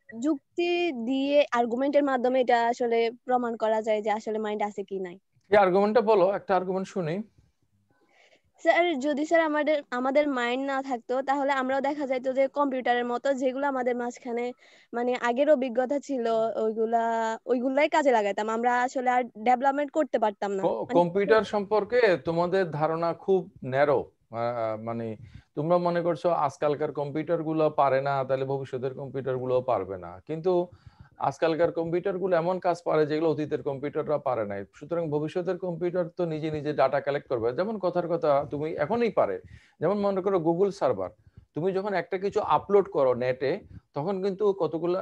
যুক্তি দিয়ে আর্গুমেন্টের মাধ্যমে এটা আসলে প্রমাণ করা যায় যে আসলে মাইন্ড আছে কি নাই। এই আর্গুমেন্টটা বলো, একটা আর্গুমেন্ট শুনি। স্যার যদি স্যার আমাদের মাইন্ড না থাকতো, তাহলে আমরাও দেখা যাইতো যে কম্পিউটারের মতো যেগুলো আমাদের মাঝখানে মানে আগের অভিজ্ঞতা ছিল, ওইগুলাই কাজে লাগাইতাম, আমরা আসলে আর ডেভেলপমেন্ট করতে পারতাম না। কম্পিউটার সম্পর্কে তোমাদের ধারণা খুব ন্যারো। মানে তোমরা মনে করছো আজকালকার কম্পিউটার গুলো পারে না, তাহলে ভবিষ্যতের কম্পিউটার গুলো পারবে না। কিন্তু আজকালকার কম্পিউটার গুলো এমন কাজ পারে যেগুলো অতীতের কম্পিউটাররা পারে নাই। সুতরাং ভবিষ্যতের কম্পিউটার তো নিজে নিজে ডাটা কালেক্ট করবে। যেমন কথার কথা তুমি এখনই পারে, যেমন মনে করো গুগল সার্ভার, তুমি যখন একটা কিছু আপলোড করো নেটে, তখন কিন্তু কতগুলো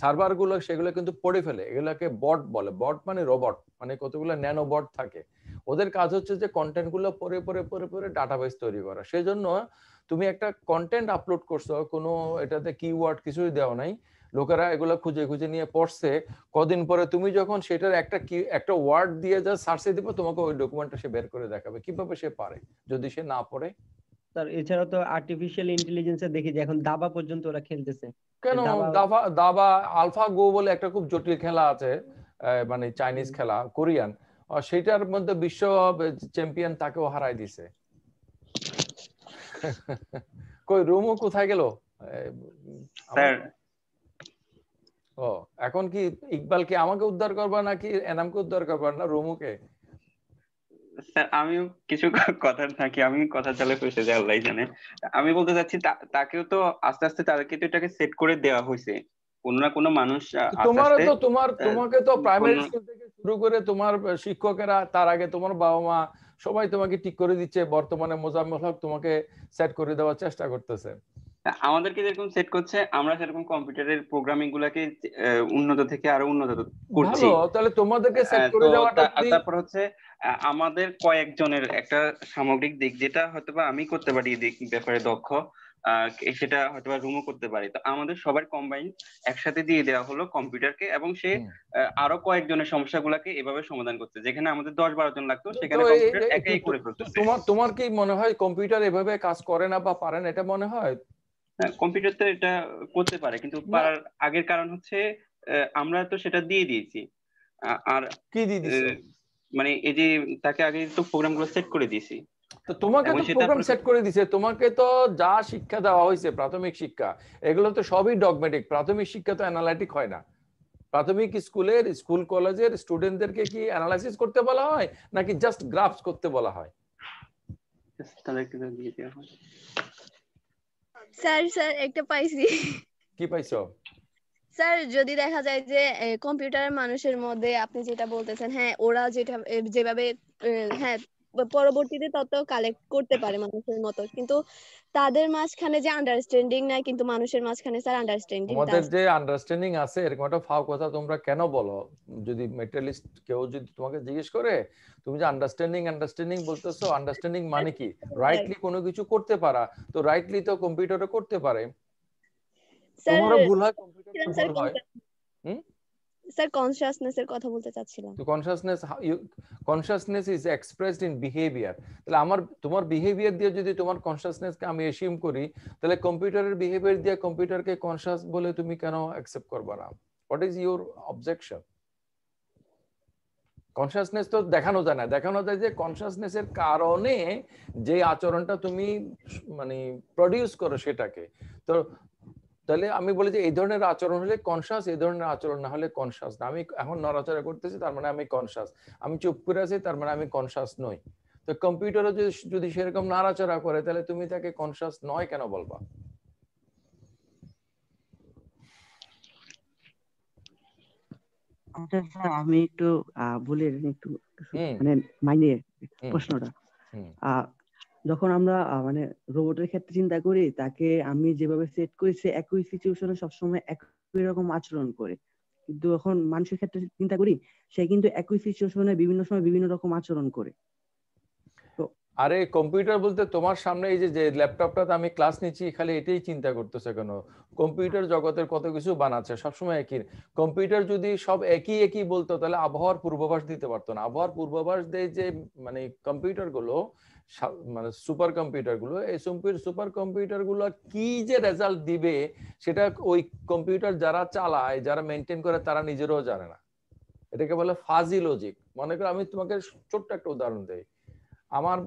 সার্ভার গুলো সেগুলো কিন্তু পড়ে ফেলে। এগুলাকে বট বলে। বট মানে রোবট, মানে কতগুলো ন্যানো বট থাকে। ওদের কাজ হচ্ছে যে কন্টেন্ট গুলো পড়ে পড়ে পড়ে পড়ে ডাটাবেস তৈরি করা। সেই জন্য তুমি একটা কন্টেন্ট আপলোড করছো, কোনো এটাতে কিওয়ার্ড কিছুই দেওয়া নাই, লোকেরা এগুলো খুঁজে খুঁজে নিয়ে পড়ছে, কদিন পরে তুমি যখন সেটার একটা ওয়ার্ড দিয়ে যা সার্চে দিবে, তোমাকে ওই ডকুমেন্টটা সে বের করে দেখাবে। কিভাবে সে পারে যদি সে না পড়ে? স্যার এছাড়া তো আর্টিফিশিয়াল ইন্টেলিজেন্সে দেখি যে এখন দাবা পর্যন্ত ওরা খেলতেছে। কেন? দাবা আলফা গো বলে একটা খুব জটিল খেলা আছে, মানে চাইনিজ খেলা, কোরিয়ান, সেটার মধ্যে বিশ্ব চ্যাম্পিয়ন তাকেও হারাই দিছে। কই রুমু কোথায় গেল? স্যার ও এখন কি ইকবাল কি আমাকে উদ্ধার করবা নাকি এনামকে উদ্ধার করবা না রুমুকে? স্যার আমিও কিছু কথা থাকি, আমি কথা চালে ফেসে যাই, আল্লাহ জানে। আমি বলতে চাচ্ছি তাকেও তো আস্তে আস্তে তাদেরকে তো এটাকে সেট করে দেওয়া হয়েছে, কোনো না কোনো মানুষ আস্তে তোমারও আস্তে। তো তোমাকে তো প্রাইমারি স্কুল থেকে শুরু করে তোমার শিক্ষকেরা, তার আগে তোমার বাবা মা সবাই তোমাকে ঠিক করে দিচ্ছে। বর্তমানে মোজাম্মেল হক তোমাকে সেট করে দেওয়ার চেষ্টা করতেছে। আমাদেরকে যেরকম সেট করছে, আমরা সেরকম কম্পিউটারের প্রোগ্রামিং গুলাকে উন্নত থেকে আরো উন্নত করছি। ভালো, তাহলে তোমাদেরকে সেট করে দেওয়াটা তারপর হচ্ছে আমাদের কয়েকজনের একটা সামগ্রিক দিক, যেটা হয়তোবা আমি করতে পারি এই দিক ব্যাপারে দক্ষ, সেটা হয়তোবা রুমও করতে পারি। তো আমাদের সবার কম্বাইন একসাথে দিয়ে দেওয়া হলো কম্পিউটারকে, এবং সে আরো কয়েকজনের সমস্যাগুলোকে এভাবে সমাধান করতে, যেখানে আমাদের 10-12 জন লাগতো সেখানে কম্পিউটার একাই করে ফেলতেছে। তোমার কি মনে হয় কম্পিউটার এভাবে কাজ করে না বা পারে না, এটা মনে হয়? কম্পিউটার তো এটা করতে পারে, কিন্তু পারার আগের কারণ হচ্ছে আমরা তো সেটা দিয়ে দিয়েছি। আর কি দিয়ে দিছো? মানে এই যে তাকে আগে তো প্রোগ্রামগুলো সেট করে দিয়েছি। তো তোমাকে তো প্রোগ্রাম সেট করে দিছে, তোমাকে তো যা শিক্ষা দেওয়া হয়েছে প্রাথমিক শিক্ষা, এগুলো তো সবই ডগমেটিক। প্রাথমিক শিক্ষা তো অ্যানালাইটিক হয় না। প্রাথমিক স্কুল কলেজের স্টুডেন্টদেরকে কি অ্যানালাইসিস করতে বলা হয় নাকি জাস্ট গ্রাফস করতে বলা হয়? তাদেরকে দিয়ে দেওয়া হয়। স্যার একটা পাইছি। কি পাইছো? স্যার যদি দেখা যায় যে কম্পিউটার মানুষের মধ্যে আপনি যেটা বলতেছেন, হ্যাঁ ওরা যেভাবে হ্যাঁ পরবর্তীতে তত কালেক্ট করতে পারে মানুষের মতো, কিন্তু তাদের মাঝখানে যে আন্ডারস্ট্যান্ডিং নাই, কিন্তু মানুষের মাঝখানে স্যার আন্ডারস্ট্যান্ডিং তোমাদের যে আন্ডারস্ট্যান্ডিং আছে, এরকম একটা ফাও কথা তোমরা কেন বলো? যদি মেটেরিয়ালিস্ট কেউ যদি তোমাকে জিজ্ঞেস করে, তুমি যে আন্ডারস্ট্যান্ডিং বলতেছো, আন্ডারস্ট্যান্ডিং মানে কি? রাইটলি কোনো কিছু করতে পারা, তো রাইটলি তো কম্পিউটারে করতে পারে। তোমারও ভুল হয়, কম্পিউটারের ভুল হয়। স্যার কনসিয়াসনেস এর কথা বলতে চাচ্ছিলাম। তো consciousness is expressed in behaviour. তাহলে তোমার বিহেভিয়ার দিয়ে যদি তোমার কনসিয়াসনেসকে আমি এসিউম করি, তাহলে কম্পিউটারের বিহেভিয়ার দিয়ে কম্পিউটারকে কনসিয়াস বলে তুমি কেন অ্যাকসেপ্ট করবে না? What is your objection? Consciousness তো দেখানো যায় না, দেখানো যায় যে কনসিয়াসনেসের কারণে যে আচরণটা তুমি মানে প্রডিউস করো সেটাকে। তো তাহলে আমি বলি যে এই ধরনের আচরণ হলে কনসিয়াস, এই ধরনের আচরণ না হলে কনসিয়াস না। আমি এখন নড়াচড়া করতেছি তার মানে আমি কনসিয়াস, আমি চুপ করে আছি তার মানে আমি কনসিয়াস নই। তো কম্পিউটারও যদি সেরকম নাড়াচড়া করে, তাহলে তুমি তাকে কনসিয়াস নয় কেন বলবা? আচ্ছা স্যার, আমি একটু বলি একটু, মানে মাইনে প্রশ্নটা। যখন আমরা মানে রোবটের ক্ষেত্রে চিন্তা করি, তাকে আমি যেভাবে সেট করেছি একই সিচুয়েশনে সবসময় একই রকম আচরণ করে, কিন্তু এখন মানুষের ক্ষেত্রে চিন্তা করি, সে কিন্তু একই সিচুয়েশনে বিভিন্ন সময় বিভিন্ন রকম আচরণ করে। আরে কম্পিউটার বলতে তোমার সামনে এই যে ল্যাপটপটাতে আমি ক্লাস নিচ্ছি, খালি এটাই চিন্তা করতেছে কেন? কম্পিউটার জগতের কত কিছু বানাচ্ছে, সবসময় একই। কম্পিউটার যদি সব একই বলতো, তাহলে আবহাওয়ার পূর্বাভাস দিতে পারতো না। আবহাওয়ার পূর্বাভাস দেয় যে মানে কম্পিউটার গুলো, মানে সুপার কম্পিউটার গুলো, এই সুপার কম্পিউটার গুলো কি যে রেজাল্ট দিবে, সেটা ওই কম্পিউটার যারা চালায়, যারা মেনটেন করে, তারা নিজেরাও জানে না। এটাকে বলে ফাজি লজিক। মনে করো আমি তোমাকে ছোট্ট একটা উদাহরণ দেই। আমার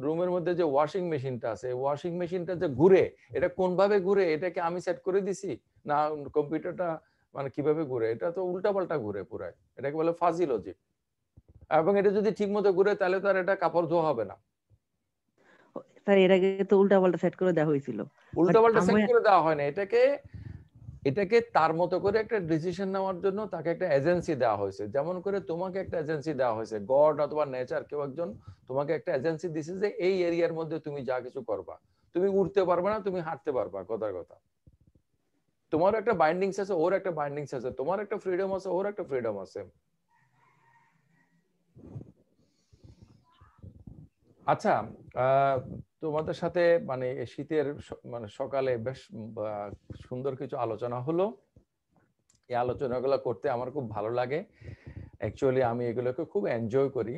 রুমের মধ্যে যে ওয়াশিং মেশিনটা আছে, ওয়াশিং মেশিনটা যে ঘুরে, এটা কোন ভাবে ঘুরে, এটাকে আমি সেট করে দিছি না কম্পিউটারটা মানে কিভাবে ঘুরে? এটা তো উল্টাপাল্টা ঘুরে পুরাই। এটাকে বলে ফাজি লজিক। এবং এটা যদি ঠিকমতো ঘুরে, তাহলে তো আর এটা কাপড় ধোয়া হবে না। স্যার এর আগে তো উল্টাপাল্টা সেট করে দেওয়া হয়েছিল। উল্টাপাল্টা সেট করে দেওয়া হয় না, এটাকে তার মতো করে একটা ডিসিশন নেওয়ার জন্য তাকে একটা এজেন্সি দেওয়া হয়েছে। যেমন করে তোমাকে একটা এজেন্সি দেওয়া হয়েছে, গড অথবা নেচার কেউ একজন তোমাকে একটা এজেন্সি দিছে যে এই এরিয়ার মধ্যে তুমি যা কিছু করবা। তুমি উঠতে পারবে না, তুমি হাঁটতে পারবা, কথার কথা। তোমার একটা বাইন্ডিংস আছে, ওর একটা বাইন্ডিংস আছে, তোমার একটা ফ্রিডম আছে, ওর একটা ফ্রিডম আছে। আচ্ছা, তোমাদের সাথে মানে শীতের মানে সকালে বেশ সুন্দর কিছু আলোচনা হলো। এই আলোচনাগুলো করতে আমার খুব ভালো লাগে। অ্যাকচুয়ালি আমি এগুলোকে খুব এনজয় করি।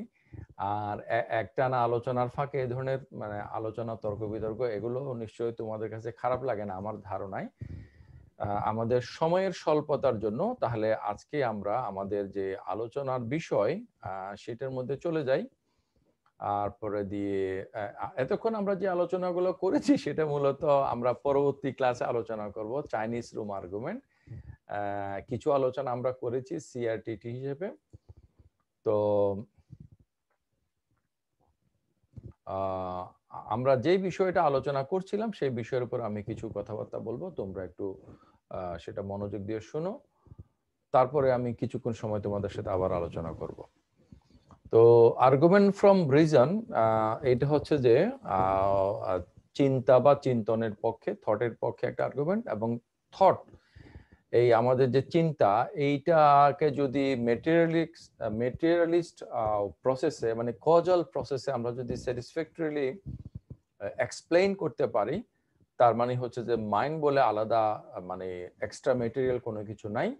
আর একটানা আলোচনার ফাঁকে এই ধরনের মানে আলোচনা, তর্ক বিতর্ক এগুলো নিশ্চয়ই তোমাদের কাছে খারাপ লাগে না আমার ধারণায়। আমাদের সময়ের স্বল্পতার জন্য তাহলে আজকে আমরা আমাদের যে আলোচনার বিষয় সেটার মধ্যে চলে যাই। তারপরে দিয়ে এতক্ষণ আমরা যে আলোচনাগুলো করেছি সেটা মূলত আমরা পরবর্তী ক্লাসে আলোচনা করব, চাইনিজ রুম আর্গুমেন্ট। কিছু আলোচনা আমরা করেছি সিআরটিটি হিসেবে। তো আমরা যে বিষয়টা আলোচনা করছিলাম সেই বিষয়ের উপর আমি কিছু কথাবার্তা বলবো, তোমরা একটু সেটা মনোযোগ দিয়ে শোনো। তারপরে আমি কিছুক্ষণ সময় তোমাদের সাথে আবার আলোচনা করব। তো আর্গুমেন্ট ফ্রম রিজন, এটা হচ্ছে যে চিন্তা বা চিন্তনের পক্ষে, থটের পক্ষে একটা আর্গুমেন্ট। এবং থট, এই আমাদের যে চিন্তা, এইটাকে যদি মেটেরিয়ালিস্ট প্রসেসে মানে কজাল প্রসেসে আমরা যদি স্যাটিসফ্যাক্টরিলি এক্সপ্লেইন করতে পারি, তার মানে হচ্ছে যে মাইন্ড বলে আলাদা মানে এক্সট্রা মেটেরিয়াল কোনো কিছু নাই।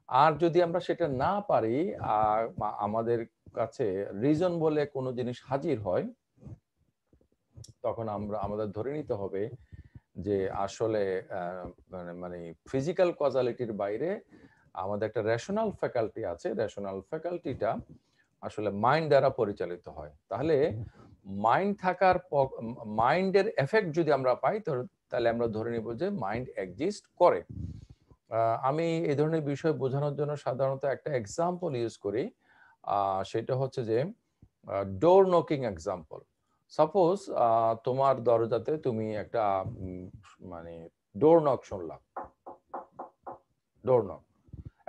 আর যদি আমরা সেটা না পারি, আমাদের কাছে রিজন বলে কোনো জিনিস হাজির হয়, তখন আমাদের ধরে নিতে হবে যে আসলে মানে ফিজিক্যাল কজালিটির বাইরে আমাদের একটা রেশনাল ফ্যাকাল্টি আছে। রেশনাল ফ্যাকাল্টিটা আসলে মাইন্ড দ্বারা পরিচালিত হয়। তাহলে মাইন্ড থাকার মাইন্ডের এফেক্ট যদি আমরা পাই, তাহলে আমরা ধরে নিব যে মাইন্ড এক্সিস্ট করে। আমি এই ধরনের বিষয় বোঝানোর জন্য সাধারণত একটা এক্সাম্পল ইউজ করি। সেটা হচ্ছে যে ডোর নকিং এক্সাম্পল। সাপোজ তোমার দরজাতে তুমি একটা মানে ডোর নক শুনলাম, ডোর নক।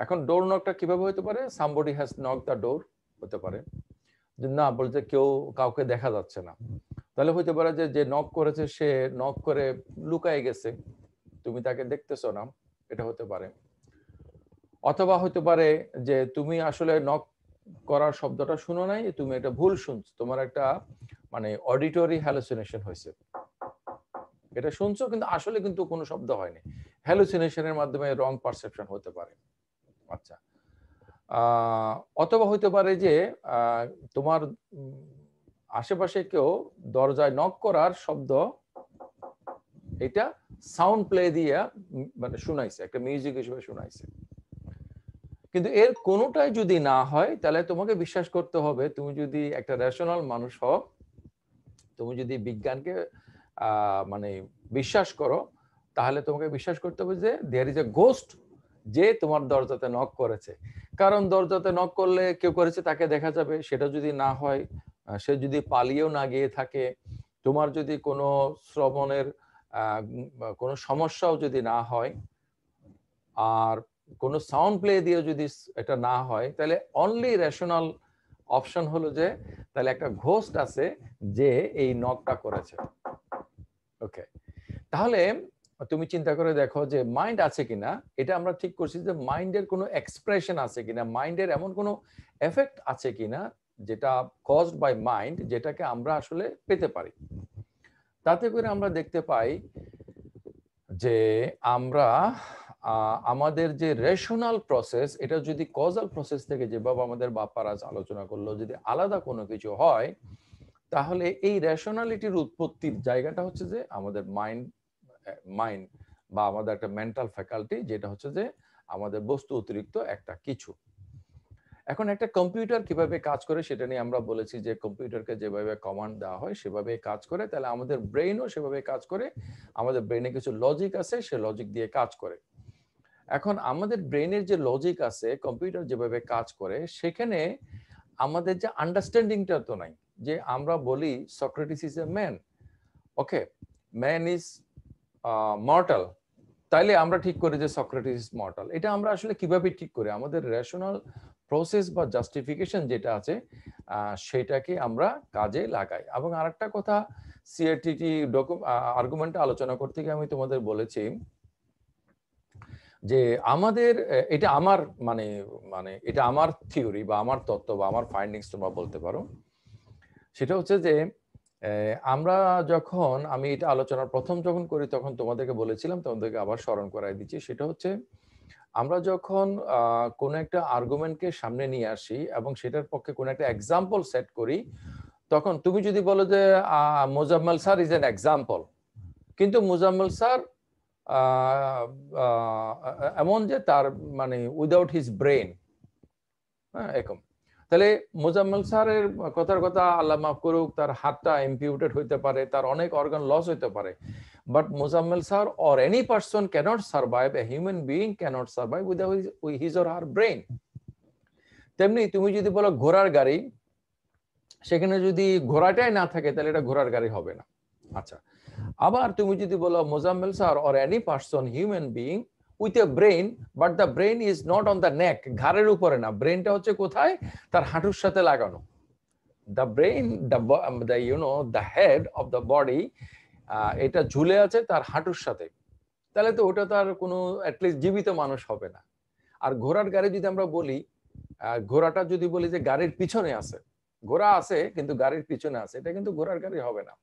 এখন ডোর নকটা কিভাবে হতে পারে? Somebody has knock the door হতে পারে, যে না বলতে কাউকে দেখা যাচ্ছে না। তাহলে হতে পারে যে নক করেছে সে নক করে লুকায় গেছে, তুমি তাকে দেখতেছো না, এটা হতে পারে। অথবা হতে পারে যে তুমি আসলে নক করার শব্দটা শুনো নাই, তুমি এটা ভুল শুনছো, তোমার একটা মানে অডিটরি হ্যালুসিনেশন হয়েছে, এটা শুনছো কিন্তু আসলে কিন্তু কোনো শব্দ হয়নি। হ্যালুসিনেশনের মাধ্যমে রং পারসেপশন হতে পারে। আচ্ছা, অথবা হতে পারে যে তোমার আশেপাশে কেউ দরজায় নক করার শব্দ, এটা সাউন্ড প্লে দিয়ে মানে শোনাইছে, একটা মিউজিক হিসেবে শোনাইছে। কিন্তু এর কোনোটাই যদি না হয়, তাহলে তোমাকে বিশ্বাস করতে হবে, তুমি যদি একটা রেশনাল মানুষ হও, তুমি যদি বিজ্ঞানকে মানে বিশ্বাস করো, তাহলে তোমাকে বিশ্বাস করতে হবে যে দেয়ার ইজ এ গোস্ট যে তোমার দরজাতে নক করেছে। কারণ দরজাতে নক করলে কেউ করেছে তাকে দেখা যাবে, সেটা যদি না হয়, সে যদি পালিয়েও না গিয়ে থাকে, তোমার যদি কোনো শ্রবণের কোনো সমস্যাও যদি না হয়, আর কোনো সাউন্ড প্লে দিয়ে যদি এটা না হয়, তাহলে অনলি রেশনাল অপশন হলো যে তাহলে একটা ঘোস্ট আছে যে এই নকটা করেছে। ওকে, তাহলে তুমি চিন্তা করে দেখো যে মাইন্ড আছে কিনা। এটা আমরা ঠিক করছি যে মাইন্ডের কোনো এক্সপ্রেশন আছে কিনা, মাইন্ডের এমন কোনো এফেক্ট আছে কিনা যেটা কজড বাই মাইন্ড, যেটাকে আমরা আসলে পেতে পারি। তাতে করে আমরা দেখতে পাই যে আমরা আমাদের যে রেশনাল প্রসেস, এটা যদি কজাল প্রসেস থেকে যেভাবে আমাদের বাপ্পারা আলোচনা করলো, যদি আলাদা কোনো কিছু হয়, তাহলে এই রেশনালিটির উৎপত্তির জায়গাটা হচ্ছে যে আমাদের মাইন্ড বা আমাদের একটা মেন্টাল ফ্যাকাল্টি, যেটা হচ্ছে যে আমাদের বস্তু অতিরিক্ত একটা কিছু। এখন একটা কম্পিউটার কিভাবে কাজ করে সেটা নিয়ে আমরা বলেছি যে কম্পিউটারকে যেভাবে কমান্ড দেওয়া হয় সেভাবে কাজ করে, তাহলে আমাদের ব্রেইনও সেভাবে কাজ করে। আমাদের ব্রেইনে কিছু লজিক আছে, সে লজিক দিয়ে কাজ করে। এখন আমাদের ব্রেইনের যে লজিক আছে, কম্পিউটার যেভাবে কাজ করে, সেখানে আমাদের যে আন্ডারস্ট্যান্ডিংটা তো নাই। যে আমরা বলি Socrates is a man, okay, man is mortal, তাইলে আমরা ঠিক করি যে সক্রেটিস ইজ মর্টাল। এটা আমরা আসলে কিভাবে ঠিক করি? আমাদের রেশনাল প্রসেস বা জাস্টিফিকেশন যেটা আছে সেটাকে আমরা কাজে লাগাই। এবং আরেকটা কথা, সিআরটিটি আর্গুমেন্টে আলোচনা করতে গিয়ে আমি তোমাদের বলেছি যে আমাদের এটা আমার মানে এটা আমার থিওরি বা আমার তত্ত্ব বা আমার ফাইন্ডিংস তোমরা বলতে পারো। সেটা হচ্ছে যে আমরা যখন আমি এটা আলোচনার প্রথম যখন করি তখন তোমাদেরকে বলেছিলাম, তোমাদেরকে আবার স্মরণ করাই দিচ্ছি, সেটা হচ্ছে আমরা যখন কোন একটা আর্গুমেন্টকে সামনে নিয়ে আসি এবং সেটার পক্ষে কোন একটা এক্সাম্পল সেট করি, তখন তুমি যদি বলো যে Mozammel sir is an example, কিন্তু মোজাম্মেল স্যার এমন যে তার মানে উইদাউট হিজ ব্রেন, হ্যাঁ এরকম, তাহলে মোজাম্মেল স্যারের কথার কথা আল্লাহ মাফ করুক, তার হাতটা ইমপিউটেড হইতে পারে, তার অনেক অর্গান লস হইতে পারে, but Mozammel sir or any person cannot survive, a human being cannot survive without his or her brain. তেমনি তুমি যদি বলো ঘোড়ার গাড়ি, সেখানে যদি ঘোড়াটাই না থাকে তাহলে এটা ঘোড়ার গাড়ি হবে না। আচ্ছা, আবার তুমি যদি বলো Mozammel sir or any person human being with a brain, but the brain is not on the নেক, ঘাড়ের উপরে না, ব্রেনটা হচ্ছে কোথায়, তার হাঁটুর সাথে লাগানো। The brain, the you know the head of the body, এটা ঝুলে আছে তার হাঁটুর সাথে, তাহলে তো ওটা তার কোনো অ্যাটলিস্ট জীবিত মানুষ হবে না। আর ঘোড়ার গাড়ি যদি আমরা বলি, ঘোড়াটা যদি বলি যে গাড়ির পিছনে আছে, ঘোড়া আছে কিন্তু গাড়ির পিছনে আছে, এটা কিন্তু ঘোড়ার গাড়ি হবে না,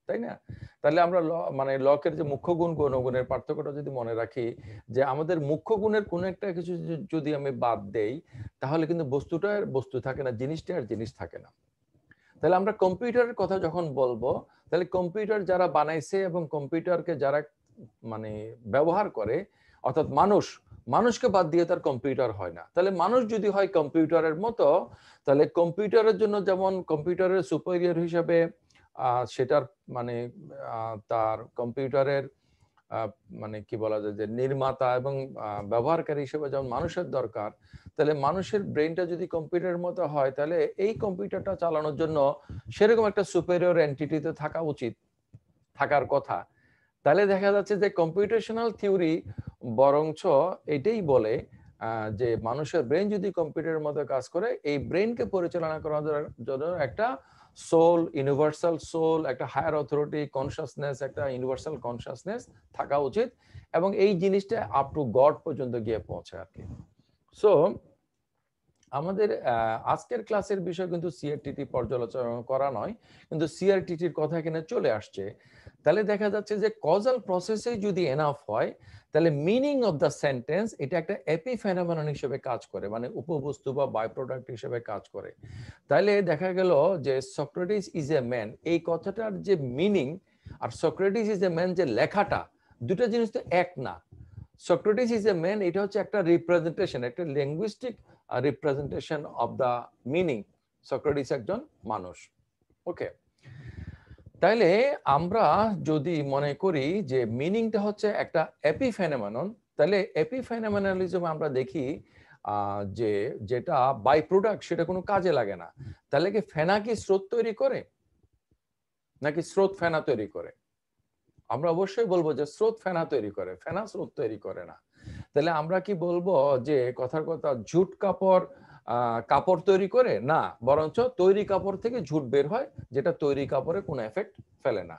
তাই না? তাহলে আমরা মানে লকের যে মুখ্য গুণ গৌণগুণের পার্থক্যটা যদি মনে রাখি, যে আমাদের মুখ্য গুণের কোন একটা কিছু যদি আমি বাদ দেই, তাহলে কিন্তু বস্তুটার বস্তু থাকে না, জিনিসটা আর জিনিস থাকে না। তাহলে আমরা কম্পিউটারের কথা যখন বলবো, তাহলে কম্পিউটার যারা বানাইছে এবং কম্পিউটারকে যারা মানে ব্যবহার করে, অর্থাৎ মানুষকে বাদ দিয়ে তার কম্পিউটার হয় না। তাহলে মানুষ যদি হয় কম্পিউটারের মতো, তাহলে কম্পিউটারের জন্য যেমন কম্পিউটারের সুপিরিয়র হিসেবে সেটার মানে তার কম্পিউটারের মানে কি বলা যায় যে নির্মাতা এবং ব্যবহারকারী হিসেবে যেমন মানুষের দরকার, তাহলে মানুষের ব্রেনটা যদি কম্পিউটারের মতো হয়, তাহলে এই কম্পিউটারটা চালানোর জন্য সেরকম একটা সুপিরিয়র এন্টিটিতে থাকা উচিত, থাকার কথা। তাহলে দেখা যাচ্ছে যে কম্পিউটেশনাল থিওরি বরঞ্চ এটাই বলে যে মানুষের ব্রেন যদি কম্পিউটারের মতো কাজ করে, এই ব্রেনকে পরিচালনা করার জন্য একটা সোল, ইউনিভার্সাল সোল, একটা হায়ার অথরিটি কনসাসনেস, একটা ইউনিভার্সাল কনসাসনেস থাকা উচিত, এবং এই জিনিসটা আপ টু গড পর্যন্ত গিয়ে পৌঁছায় আর কি। সো আমাদের আজকের ক্লাসের বিষয় কিন্তু সিআরটিটি পর্যালোচনা করা নয়, কিন্তু সিআরটিটির কথা এখানে চলে আসছে। তাহলে দেখা যাচ্ছে যে কজাল প্রসেসে যদি এনাফ হয়, তাহলে মিনিং অফ দ্য সেন্টেন্স এটা একটা এপিফেনোমেনন হিসেবে কাজ করে, মানে উপবস্তু বা বাই প্রোডাক্ট হিসেবে কাজ করে। তাহলে দেখা গেল যে সক্রেটিস ইজ এ ম্যান, এই কথাটার যে মিনিং আর সক্রেটিস ইজ এ ম্যান যে লেখাটা, দুটো জিনিস তো এক না। সক্রেটিস ইজ এ ম্যান এটা হচ্ছে একটা রিপ্রেজেন্টেশন, একটা linguistic representation of the meaning, Socrates একজন মানুষ। ওকে, তাইলে আমরা যদি মনে করি যে মিনিংটা হচ্ছে একটা এপিফেনোমেনন, তাহলে এপিফেনোমেনালিজম আমরা দেখি যে যেটা বাই প্রোডাক্ট সেটা কোনো কাজে লাগে না। তাহলে কি ফেনা কি স্রোত তৈরি করে, নাকি স্রোত ফেনা তৈরি করে? আমরা অবশ্যই বলবো যে স্রোত ফেনা তৈরি করে, ফেনা স্রোত তৈরি করে না। তাহলে আমরা কি বলবো যে কথার কথা ঝুট কাপড় কাপড় তৈরি করে? না, বরঞ্চ তৈরি কাপড় থেকে ঝুট বের হয়, যেটা তৈরি কাপড়ে কোনো এফেক্ট ফেলে না।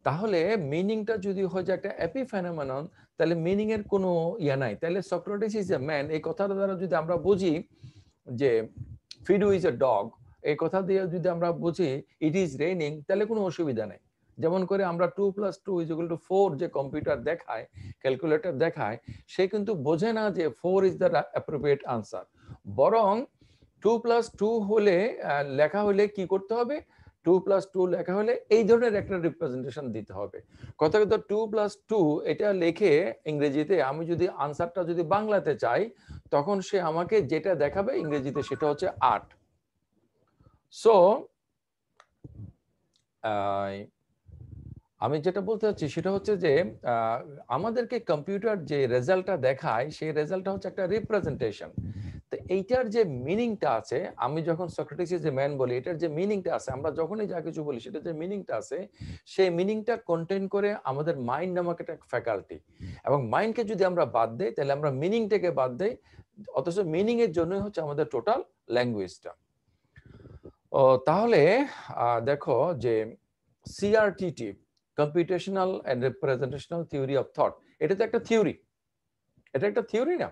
তাহলে মিনিংটা যদি হয় যে একটা এপিফেনোমেনন, তাহলে মিনিং এর কোনো ইয়া নাই। তাহলে সক্রেটিস ইজ এ ম্যান এই কথাটা দ্বারা যদি আমরা বুঝি যে ফিডু ইজ এ ডগ, এই কথা দিয়ে যদি আমরা বুঝি ইট ইজ রেইনিং, তাহলে কোনো অসুবিধা নেই। যেমন করে আমরা 2 + 2 = 4 যে কম্পিউটার দেখায়, ক্যালকুলেটর দেখায়, সে কিন্তু বোঝে না যে 4 ইজ দ্য অ্যাপ্রোপ্রিয়েট আনসার, বরং 2 + 2 হলে লেখা হলে কি করতে হবে, 2 + 2 লেখা হলে এই ধরনের একটা রিপ্রেজেন্টেশন দিতে হবে। কথা কথা 2 + 2 এটা লিখে ইংরেজিতে আমি যদি আনসারটা যদি বাংলাতে চাই, তখন সে আমাকে যেটা দেখাবে ইংরেজিতে সেটা হচ্ছে 8। সো আমি যেটা বলতে চাচ্ছি সেটা হচ্ছে যে আমাদেরকে কম্পিউটার যে রেজাল্টটা দেখায়, সেই রেজাল্টটা হচ্ছে একটা রিপ্রেজেন্টেশন। তো এইটার যে মিনিংটা আছে, আমি যখন সক্রেটিস ইজ এ ম্যান বলি, এটার যে মিনিংটা আছে, আমরা যখনই যা কিছু বলি সেটা যে মিনিংটা আছে, সেই মিনিংটা কন্টেইন করে আমাদের মাইন্ড নামক একটা ফ্যাকাল্টি। এবং মাইন্ডকে যদি আমরা বাদ দেই, তাহলে আমরা মিনিংটাকে বাদ দেই, অথচ মিনিং এর জন্যই হচ্ছে আমাদের টোটাল ল্যাঙ্গুয়েজটা। তাহলে দেখো যে CRTT, computational and representational theory of thought, এটা তো একটা থিওরি, এটা একটা থিওরি না?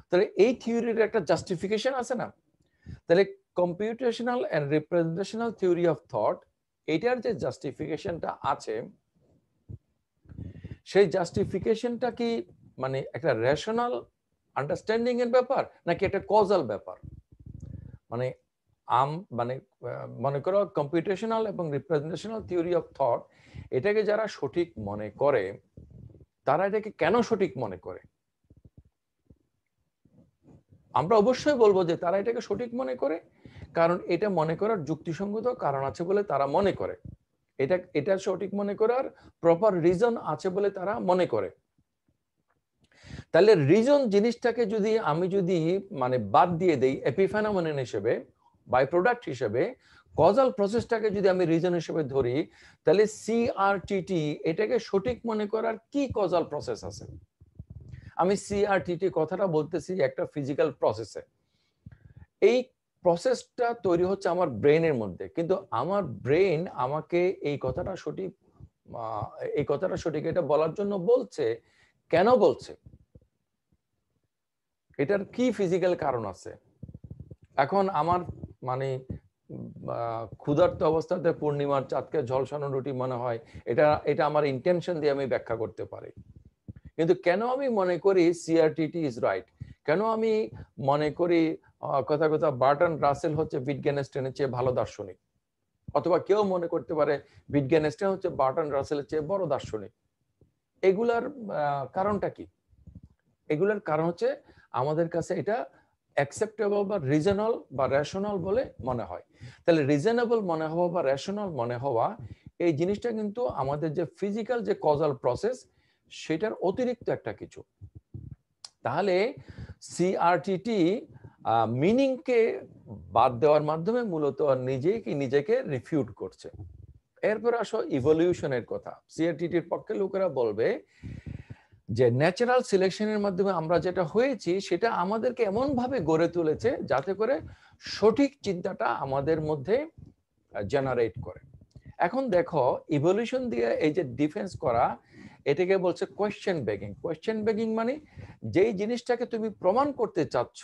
তাহলে এই থিওরির একটা জাস্টিফিকেশন আছে না? তাহলে computational and representational theory of thought এটার যে জাস্টিফিকেশনটা আছে, সেই জাস্টিফিকেশনটা কি মানে একটা রেশনাল আন্ডারস্ট্যান্ডিং এর ব্যাপার নাকি একটা কজাল ব্যাপার? মানে মানে মনে করো কম্পিউটেশনাল এবং রিপ্রেজেন্টেশনাল থিওরি অফ থট, এটাকে যারা সঠিক মনে করে তারা এটাকে কেন সঠিক মনে করে? আমরা অবশ্যই বলবো যে তারা এটাকে সঠিক মনে করে কারণ এটা মনে করার যুক্তিসঙ্গত কারণ আছে বলে তারা মনে করে, এটা সঠিক মনে করার প্রপার রিজন আছে বলে তারা মনে করে। তাহলে রিজন জিনিসটাকে যদি আমি মানে বাদ দিয়ে দেই এপিফেনোমেনন হিসেবে, বাই প্রোডাক্ট হিসেবে, কজাল প্রসেসটাকে যদি আমি রিজন হিসেবে ধরি, তাহলে সিআরটিটি এটাকে সঠিক মনে করার কি কজাল প্রসেস আছে? আমি সিআরটিটি কথাটা বলতেছি একটা ফিজিক্যাল প্রসেসে। এই প্রসেসটা তৈরি হচ্ছে আমার ব্রেনের মধ্যে, কিন্তু আমার ব্রেন আমাকে এই কথাটা সঠিক এটা বলার জন্য বলছে। কেন বলছে? এটার কি ফিজিক্যাল কারণ আছে? এখন আমার মানে ক্ষুধার্ত অবস্থাতে পূর্ণিমার চাঁদকে ঝলসানো রুটি মনে হয়, এটা আমার ইন্টেনশন দিয়ে আমি ব্যাখ্যা করতে পারি। কিন্তু কেন আমি মনে করি সিআরটিটি ইজ রাইট? কেন আমি মনে করি কথা বার্টন রাসেল হচ্ছে উইটগেনস্টাইনের চেয়ে ভালো দার্শনিক? অথবা কেউ মনে করতে পারে উইটগেনস্টাইন হচ্ছে বার্টন রাসেলের চেয়ে বড় দার্শনিক। এগুলার কারণটা কি? এগুলার কারণ হচ্ছে আমাদের কাছে এটা অ্যাকসেপ্টেবল বা রিজনেবল বা রেশনাল বলে মনে হয়। তাহলে রিজনেবল মনে হওয়া বা রেশনাল মনে হওয়া এই জিনিসটা কিন্তু আমাদের যে ফিজিক্যাল যে কজাল প্রসেস সেটার অতিরিক্ত একটা কিছু। তাহলে সিআরটিটি মিনিংকে বাদ দেওয়ার মাধ্যমে মূলত নিজেকে রিফিউট করছে। এরপর আসো ইভলিউশনের কথা। সিআরটিটির পক্ষে লোকেরা বলবে যে ন্যাচারাল সিলেকশনের মাধ্যমে আমরা যেটা হয়েছি সেটা আমাদেরকে এমন ভাবে গড়ে তুলেছে যাতে করে সঠিক চিন্তাটা আমাদের মধ্যে জেনারেট করে। এখন দেখো ইভলিউশন দিয়ে এই যে ডিফেন্স করা, এটাকে বলছে কোয়েশ্চেন বেগিং। কোয়েশ্চেন বেগিং মানে যেই জিনিসটাকে তুমি প্রমাণ করতে চাচ্ছ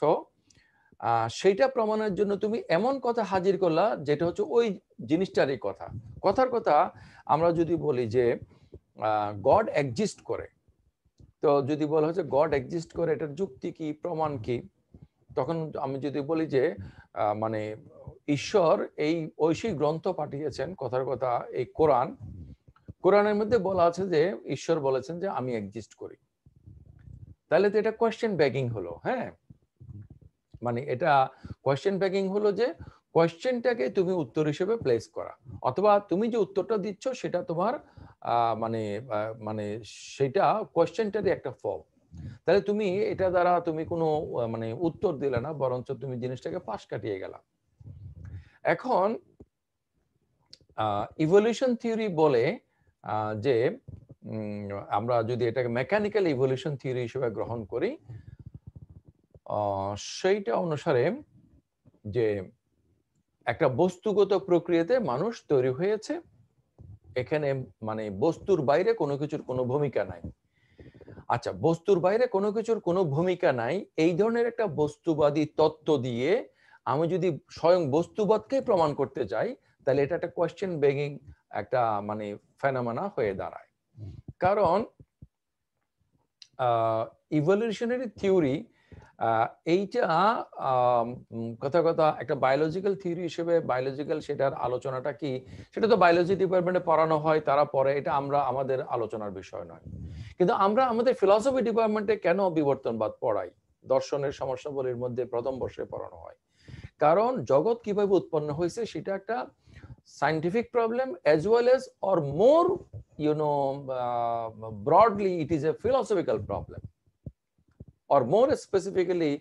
সেইটা প্রমাণের জন্য তুমি এমন কথা হাজির করলা যেটা হচ্ছে ওই জিনিসটারই কথার কথা। আমরা যদি বলি যে গড এক্সিস্ট করে, তো যদি বলা হচ্ছে গড এক্সিস্ট করে এটার যুক্তি কি, প্রমাণ কি, তখন আমি যদি বলি যে মানে ঈশ্বর এই ঐশী গ্রন্থ পাঠিয়েছেন, কথার কথা এই কোরআনের মধ্যে বলা আছে যে ঈশ্বর বলেছেন যে আমি এক্সিস্ট করি, তাহলে তো এটা কোয়েশ্চেন বেগিং হলো। হ্যাঁ, মানে এটা কোয়েশ্চেন বেগিং হলো যে কোয়েশ্চেনটাকে তুমি উত্তর হিসেবে প্লেস করা, অথবা তুমি যে উত্তরটা দিচ্ছ সেটা তোমার মানে সেটা কোয়েশ্চেনটারই একটা ফর্ম। তাহলে তুমি এটা দ্বারা তুমি কোনো মানে উত্তর দিলে না, বরঞ্চ তুমি জিনিসটাকে পাশ কাটিয়ে গেলা। এখন ইভলিউশন থিওরি বলে যে আমরা যদি এটাকে মেকানিক্যাল ইভলিউশন থিওরি হিসেবে গ্রহণ করি, সেইটা অনুসারে যে একটা বস্তুগত প্রক্রিয়াতে মানুষ তৈরি হয়েছে, এখানে মানে বস্তুর বাইরে কোনো কিছুর কোনো ভূমিকা নাই। আচ্ছা, বস্তুর বাইরে কোনো কিছুর কোনো ভূমিকা নাই, এই ধরনের একটা বস্তুবাদী তত্ত্ব দিয়ে আমি যদি স্বয়ং বস্তুবাদকে প্রমাণ করতে যাই, তাহলে এটা একটা কোয়েশ্চেন বেগিং একটা মানে ফেনোমেনা হয়ে দাঁড়ায়। কারণ ইভলিউশনারি থিওরি এইটা কথা একটা বায়োলজিক্যাল থিওরি হিসেবে, বায়োলজিক্যাল সেটার আলোচনাটা কি সেটা তো বায়োলজি ডিপার্টমেন্টে পড়ানো হয়, তারা পড়ে, এটা আমরা আমাদের আলোচনার বিষয় নয়। কিন্তু আমরা আমাদের ফিলসফি ডিপার্টমেন্টে কেন বিবর্তনবাদ পড়াই? দর্শনের সমস্যাবলীর মধ্যে প্রথম বর্ষে পড়ানো হয়, কারণ জগৎ কিভাবে উৎপন্ন হয়েছে সেটা একটা scientific problem, as well as or more broadly it is a philosophical problem, or more specifically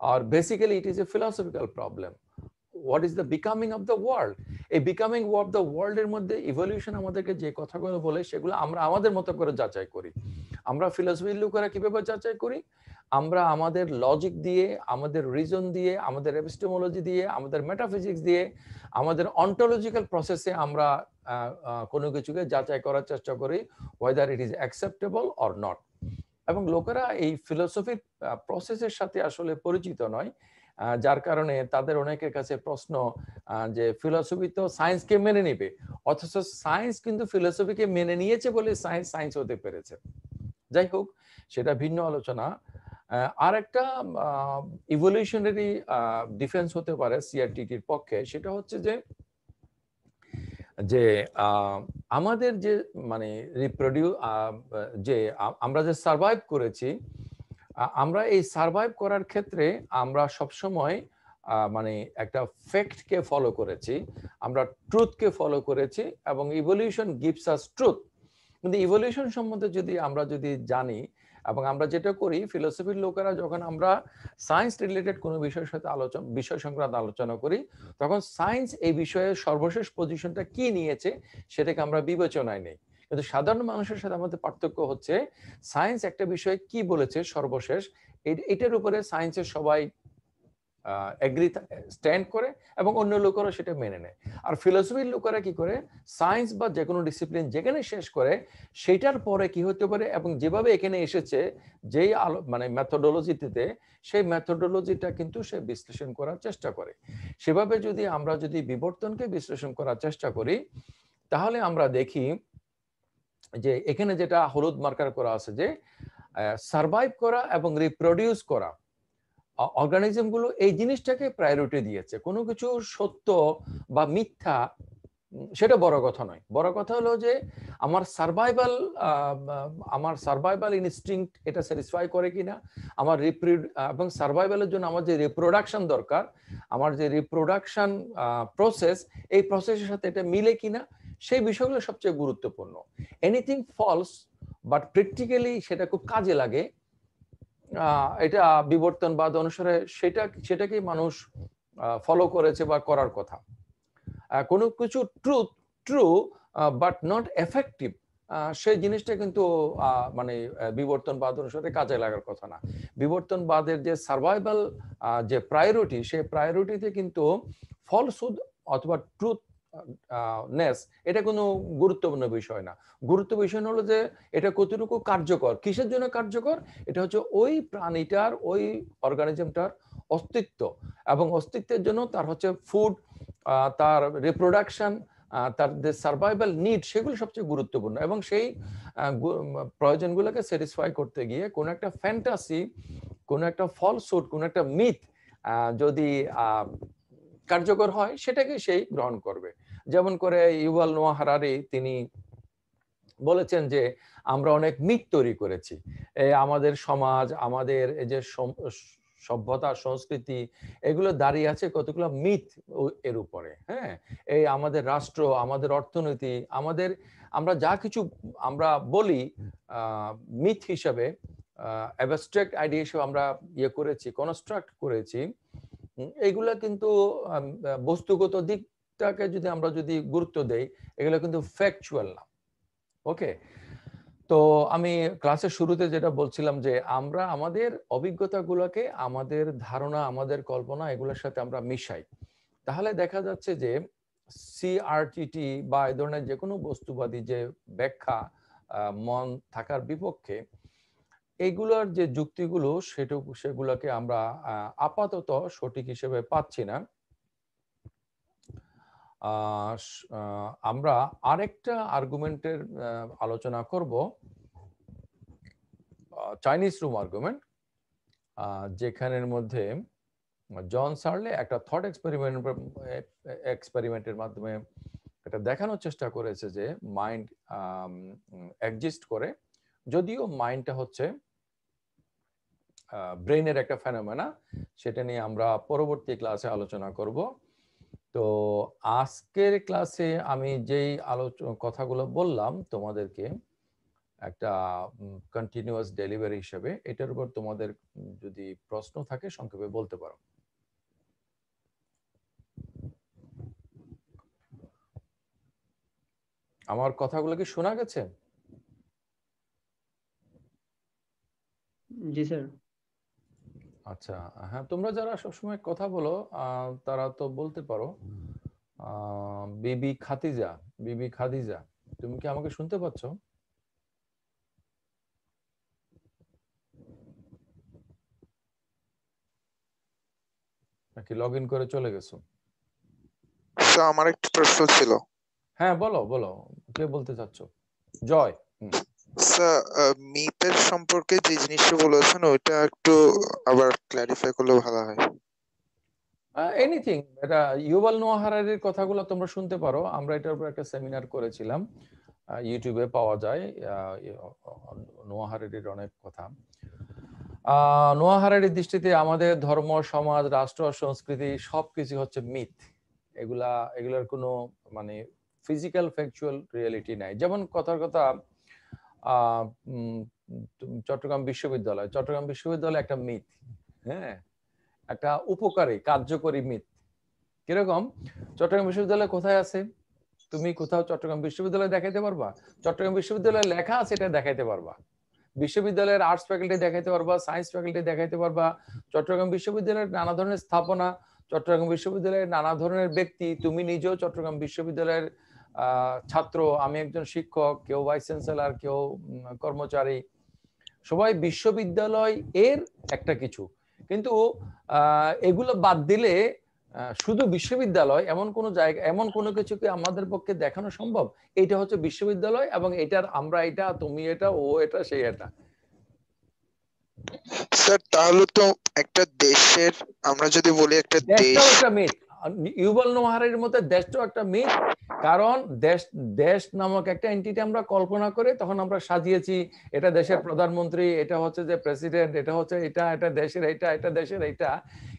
or basically it is a philosophical problem. What is the becoming of the world? এই becoming of the world এর মধ্যে evolution আমাদেরকে যে কথাগুলো বলে সেগুলো আমরা আমাদের মতো করে যাচাই করি। আমরা ফিলসফির লোকেরা কিভাবে যাচাই করি? আমরা আমাদের লজিক দিয়ে, আমাদের রিজন দিয়ে, আমাদের এপিস্টেমোলজি দিয়ে, আমাদের মেটাফিজিক্স দিয়ে, আমাদের অন্টোলজিক্যাল প্রসেসে আমরা কোনো কিছুকে যাচাই করার চেষ্টা করি whether it is acceptable or not। এবং লোকেরা এই ফিলোসফির প্রসেসের সাথে আসলে পরিচিত নয়, যার কারণে তাদের অনেকের কাছে প্রশ্ন যে ফিলসফি তো সায়েন্সকে মেনে নেবে, অথচ সায়েন্স কিন্তু ফিলসফিকে মেনে নিয়েছে বলে সায়েন্স সায়েন্স হতে পেরেছে। যাই হোক, সেটা ভিন্ন আলোচনা। আর একটা ইভলিউশনারি ডিফেন্স হতে পারে সিআরটিটির পক্ষে, সেটা হচ্ছে যে আমাদের যে মানে যে আমরা যে সার্ভাইভ করেছি, আমরা এই সার্ভাইভ করার ক্ষেত্রে আমরা সবসময় মানে একটা ফ্যাক্টকে ফলো করেছি, আমরা ট্রুথকে ফলো করেছি, এবং ইভলিউশন গিভস আস ট্রুথ। কিন্তু ইভলিউশন সম্বন্ধে যদি আমরা জানি, এবং আমরা যেটা করি ফিলোসফির লোকেরা, যখন আমরা সায়েন্স রিলেটেড কোনো বিষয়ের সাথে বিষয় সংক্রান্ত আলোচনা করি, তখন সায়েন্স এই বিষয়ে সর্বশেষ পজিশনটা কি নিয়েছে সেটাকে আমরা বিবেচনায় নেই। কিন্তু সাধারণ মানুষের সাথে আমাদের পার্থক্য হচ্ছে সায়েন্স একটা বিষয়ে কি বলেছে সর্বশেষ, এটার উপরে সায়েন্সের সবাই এগ্রি স্ট্যান্ড করে এবং অন্য লোকেরা সেটা মেনে নেয়। আর ফিলোসফির লোকেরা কি করে, সায়েন্স বা যে কোনো ডিসিপ্লিন যেখানে শেষ করে সেটার পরে কি হতে পারে এবং যেভাবে এখানে এসেছে যেই মানে মেথোডোলজিতে, সেই মেথোডোলজিটা কিন্তু সে বিশ্লেষণ করার চেষ্টা করে। সেভাবে আমরা যদি বিবর্তনকে বিশ্লেষণ করার চেষ্টা করি, তাহলে আমরা দেখি যে এখানে যেটা হলুদ মার্কার করা আছে যে সার্ভাইভ করা এবং রিপ্রোডিউস করা, অর্গানিজম গুলো এই জিনিসটাকে প্রায়োরিটি দিয়েছে। কোনো কিছু সত্য বা মিথ্যা সেটা বড় কথা নয়, বড় কথা হলো যে আমার সার্ভাইভাল ইনস্টিংক্ট এটা স্যাটিসফাই করে কিনা, আমার এবং সার্ভাইভালের জন্য আমার যে রিপ্রোডাকশন দরকার, আমার যে রিপ্রোডাকশন প্রসেস, এই প্রসেসের সাথে এটা মিলে কিনা, সেই বিষয়গুলো সবচেয়ে গুরুত্বপূর্ণ। এনিথিং ফলস বাট প্র্যাকটিক্যালি সেটা খুব কাজে লাগে, এটা বিবর্তনবাদ অনুসারে সেটাকে মানুষ ফলো করেছে বা করার কথা। কোনো কিছু ট্রু বাট নট এফেক্টিভ, সেই জিনিসটা কিন্তু মানে বিবর্তনবাদ অনুসারে কাজে লাগার কথা না। বিবর্তনবাদের যে সার্ভাইভাল যে প্রায়োরিটি, সেই প্রায়োরিটিতে কিন্তু ফলসহুড অথবা ট্রুথ নেস এটা কোনো গুরুত্বপূর্ণ বিষয় না। গুরুত্ব বিষয় হলো যে এটা কতটুকু কার্যকর, কিসের জন্য কার্যকর, এটা হচ্ছে ওই প্রাণীটার, ওই অর্গানিজমটার অস্তিত্ব, এবং অস্তিত্বের জন্য তার হচ্ছে ফুড, তার রিপ্রোডাকশন, তার যে সার্ভাইভাল নিড, সেগুলো সবচেয়ে গুরুত্বপূর্ণ। এবং সেই প্রয়োজনগুলোকে স্যাটিসফাই করতে গিয়ে কোনো একটা ফ্যান্টাসি, কোনো একটা ফলসহুড, কোনো একটা মিথ যদি কার্যকর হয়, সেটাকে সেই গ্রহণ করবে। যেমন করে ইউভাল নোয়া হারারি তিনি বলেছেন যে আমরা অনেক মিথ তৈরি করেছি, আমাদের সমাজ, আমাদের এই যে সভ্যতা, সংস্কৃতি, এগুলো দাঁড়িয়ে আছে কতগুলো মিথ এর উপরে। হ্যাঁ, এই আমাদের রাষ্ট্র, আমাদের অর্থনীতি, আমরা যা কিছু আমরা বলি মিথ হিসাবে, অ্যাবস্ট্রাক্ট আইডিয়া হিসেবে আমরা করেছি, কনস্ট্রাক্ট করেছি, এইগুলা কিন্তু বস্তুগত দিকটাকে আমরা যদি গুরুত্ব দেই, এগুলো কিন্তু ফ্যাকচুয়াল না। ওকে, তো আমি ক্লাসের শুরুতে যেটা বলছিলাম যে আমরা আমাদের অভিজ্ঞতাগুলোকে, আমাদের ধারণা, আমাদের কল্পনা, এগুলোর সাথে আমরা মিশাই। তাহলে দেখা যাচ্ছে যে সিআরটিটি বা এই ধরনের যে কোনো বস্তুবাদী যে ব্যাখ্যা মন থাকার বিপক্ষে, এইগুলোর যে যুক্তিগুলো সেগুলোকে আমরা আপাতত সঠিক হিসেবে পাচ্ছি না। আমরা আরেকটা আর্গুমেন্টের আলোচনা করব, চাইনিজ রুম আর্গুমেন্ট, যেখানের মধ্যে জন সার্লে একটা থট এক্সপেরিমেন্টের মাধ্যমে এটা দেখানোর চেষ্টা করেছে যে মাইন্ড এক্সিস্ট করে, যদিও মাইন্ডটা হচ্ছে ব্রেইনের একটা ফেনোমেনা। সেটা নিয়ে আমরা পরবর্তী ক্লাসে আলোচনা করব। তো আজকের ক্লাসে আমি যেই কথাগুলো বললাম তোমাদেরকে একটা কন্টিনিউয়াস ডেলিভারি হিসেবে, এটার উপর তোমাদের যদি প্রশ্ন থাকে সংক্ষেপে বলতে পারো। আমার কথাগুলো কি শোনা গেছে? জি স্যার। আচ্ছা, হ্যাঁ, তোমরা যারা সবসময় কথা বলো তারা তো বলতে পারো। বিবি খাদিজা, তুমি কি আমাকে শুনতে পাচ্ছ? নাকি লগ ইন করে চলে গেছো? স্যার আমার একটা প্রশ্ন ছিল। হ্যাঁ বলো বলো, কে বলতে চাচ্ছ? জয়। স্যার মিথের সম্পর্কে যে জিনিসটা বলেছেন ওইটা একটু আবার ক্ল্যারিফাই করলে ভালো হয়। এনিথিং, এটা ইউভাল নোয়া হারারির কথাগুলো তোমরা শুনতে পারো, আমরা এটার উপর একটা সেমিনার করেছিলাম, ইউটিউবে পাওয়া যায় নোয়া হারারির অনেক কথা। নোয়া হারারির দৃষ্টিতে আমাদের ধর্ম, সমাজ, রাষ্ট্র, সংস্কৃতি সবকিছু হচ্ছে মিথ। এগুলার কোনো মানে ফিজিক্যাল ফ্যাকচুয়াল রিয়েলিটি নাই। যেমন কথার কথা চট্টগ্রাম বিশ্ববিদ্যালয় একটা মিথ, হ্যাঁ, একটা উপকারী কার্যকরী মিথ। কিরকম? চট্টগ্রাম বিশ্ববিদ্যালয় কোথায় আছে? তুমি কোথাও চট্টগ্রাম বিশ্ববিদ্যালয় দেখাইতে পারবা? চট্টগ্রাম বিশ্ববিদ্যালয়ে লেখা আছে এটা দেখাইতে পারবা। বিশ্ববিদ্যালয়ের আর্টস ফ্যাকাল্টি দেখাইতে পারবা, সায়েন্স ফ্যাকাল্টি দেখাইতে পারবা। চট্টগ্রাম বিশ্ববিদ্যালয়ের নানা ধরনের স্থাপনা, চট্টগ্রাম বিশ্ববিদ্যালয়ের নানা ধরনের ব্যক্তি, তুমি নিজেও চট্টগ্রাম বিশ্ববিদ্যালয়ের ছাত্র, আমি একজন শিক্ষক, কেউ ভাইস চ্যান্সেলর, কেউ কর্মচারী, সবাই বিশ্ববিদ্যালয় এর একটা কিছু। কিন্তু এগুলো বাদ দিলে শুধু বিশ্ববিদ্যালয় এমন কোন জায়গা, এমন কোনো কিছু কি আমাদের পক্ষে দেখানো সম্ভব? এটা হচ্ছে বিশ্ববিদ্যালয় এবং এটার আমরা এটা, তুমি এটা, ও এটা, সে এটা। স্যার তাহলে তো একটা দেশের, আমরা যদি বলি একটা দেশটাও একটা মিথ। ইউভাল নোয়া হারারির মতে দেশটাও একটা মিথ, কারণ দেশ নামক একটা এন্টিটি আমরা কল্পনা করে তখন আমরা সাজিয়েছি এটা দেশের প্রধানমন্ত্রী, এটা হচ্ছে যে প্রেসিডেন্ট, এটা হচ্ছে এটা দেশের এটা দেশের এটা।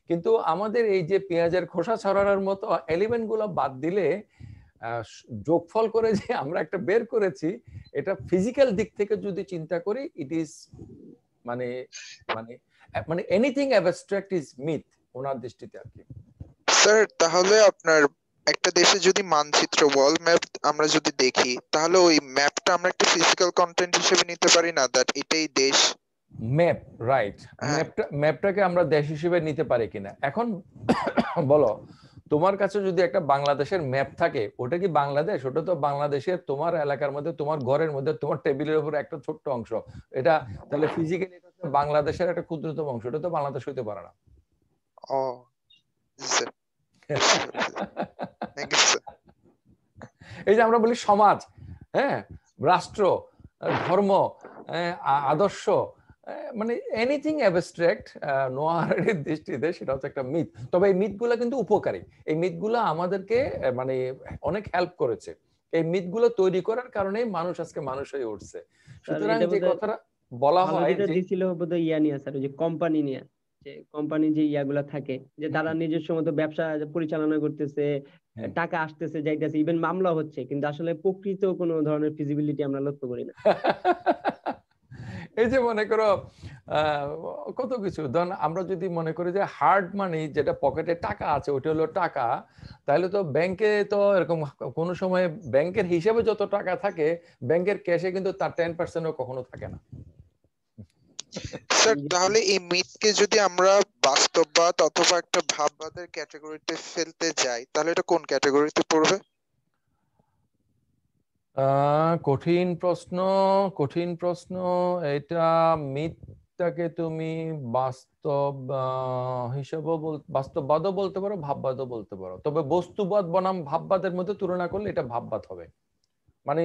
কিন্তু আমাদের এই যে পেঁয়াজের খোসা ছড়ানোর মতো এলিমেন্ট গুলো বাদ দিলে, যোগফল করে যে আমরা একটা বের করেছি, এটা ফিজিক্যাল দিক থেকে যদি চিন্তা করি, ইট ইজ মানে মানে মানে এনিথিং অ্যাবস্ট্রাক্ট ইজ মিথ ওনার দৃষ্টিতে আর কি। স্যার তাহলে আপনার একটা দেশে যদি মানচিত্র ওয়ার্ল্ড ম্যাপ আমরা যদি দেখি, তাহলে ওই ম্যাপটা আমরা একটা ফিজিক্যাল কন্টেন্ট হিসেবে নিতে পারি না, দ্যাট এটাই দেশ? Map, right. ম্যাপটাকে আমরা দেশ হিসেবে নিতে পারি কিনা। এখন বলো, তোমার কাছে যদি একটা বাংলাদেশের ম্যাপ থাকে, ওটা কি বাংলাদেশ? ওটা তো বাংলাদেশের তোমার এলাকার মধ্যে, তোমার ঘরের মধ্যে, তোমার টেবিলের উপর একটা ছোট্ট অংশ। এটা তাহলে ফিজিক্যালি বাংলাদেশের একটা ক্ষুদ্রতম অংশ, এটা তো বাংলাদেশ হইতে পারে না। ও স্যার, এই যে আমরা বলি সমাজ, হ্যাঁ, রাষ্ট্র, ধর্ম, আদর্শ, মানে এনিথিং অ্যাবস্ট্রাক্ট নোয়া হারারির দৃষ্টিতে সেটা হচ্ছে একটা মিথ। তবে এই মিথগুলো কিন্তু উপকারী, এই মিথগুলো আমাদেরকে মানে অনেক হেল্প করেছে। এই মিথগুলো তৈরি করার কারণে মানুষ আজকে মানুষ হয়ে উঠছে। সুতরাং যে কথাটা বলা হয় যে দিছিল বোধহয় ইয়া নিয়ে স্যার, ওই যে কোম্পানি নিয়ে, যে কোম্পানি যে ইয়াগুলা থাকে, যে তারা নিজস্ব মতো ব্যবসা পরিচালনা করতেছে, টাকা আসতেছে যাইতেছে, ইভেন মামলা হচ্ছে, কিন্তু আসলে প্রকৃত কোনো ধরনের ফিজিবিলিটি আমরা লক্ষ্য করি না। এই যে মনে করো কত কিছু, ধরুন আমরা যদি মনে করি যে হার্ড মানি, যেটা পকেটে টাকা আছে ওটা হলো টাকা, তাহলে তো ব্যাংকে তো এরকম কোনো সময় ব্যাংকের হিসাবে যত টাকা থাকে, ব্যাংকের ক্যাশে কিন্তু তার 10%ও কখনো থাকে না। স্যার তাহলে এই মিথকে যদি আমরা বাস্তববাদ অথবা একটা ভাববাদের ক্যাটাগরিতে ফেলতে যাই, তাহলে এটা কোন ক্যাটাগরিতে পড়বে? কঠিন প্রশ্ন এটা। মিথটাকে তুমি বাস্তব হিসাবে বাস্তববাদও বলতে পারো, ভাববাদও বলতে পারো। তবে বস্তুবাদ বনাম ভাববাদের মধ্যে তুলনা করলে এটা ভাববাদ হবে। মানে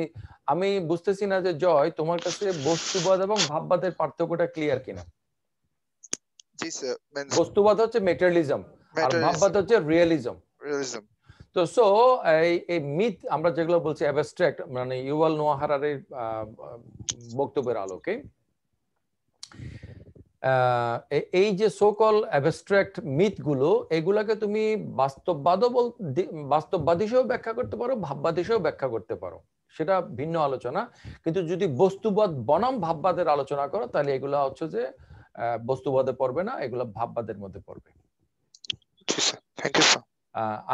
আমি বুঝতেছি না যে জয়, তোমার কাছে বস্তুবাদ এবং ভাববাদের পার্থক্যটা ক্লিয়ার কিনা? জি স্যার, বস্তুবাদ হচ্ছে মেটেরিয়ালিজম আর ভাববাদ হচ্ছে রিয়েলিজম। তো সো এই মিথ আমরা যেগুলো বলছি অ্যাবস্ট্রাক্ট, মানে ইউভাল নোয়া হারারির বক্তব্যের আলোকে, এই যে সোকল অ্যাবস্ট্রাক্ট মিথ গুলো, এগুলাকে তুমি বাস্তববাদ হিসেবেও ব্যাখ্যা করতে পারো, ভাববাদ হিসেবেও ব্যাখ্যা করতে পারো, সেটা ভিন্ন আলোচনা। কিন্তু যদি বস্তুবাদ বনাম ভাববাদের আলোচনা করো, তাহলে এগুলা হচ্ছে যে বস্তুবাদে পড়বে না, এগুলো ভাববাদের মধ্যে পড়বে।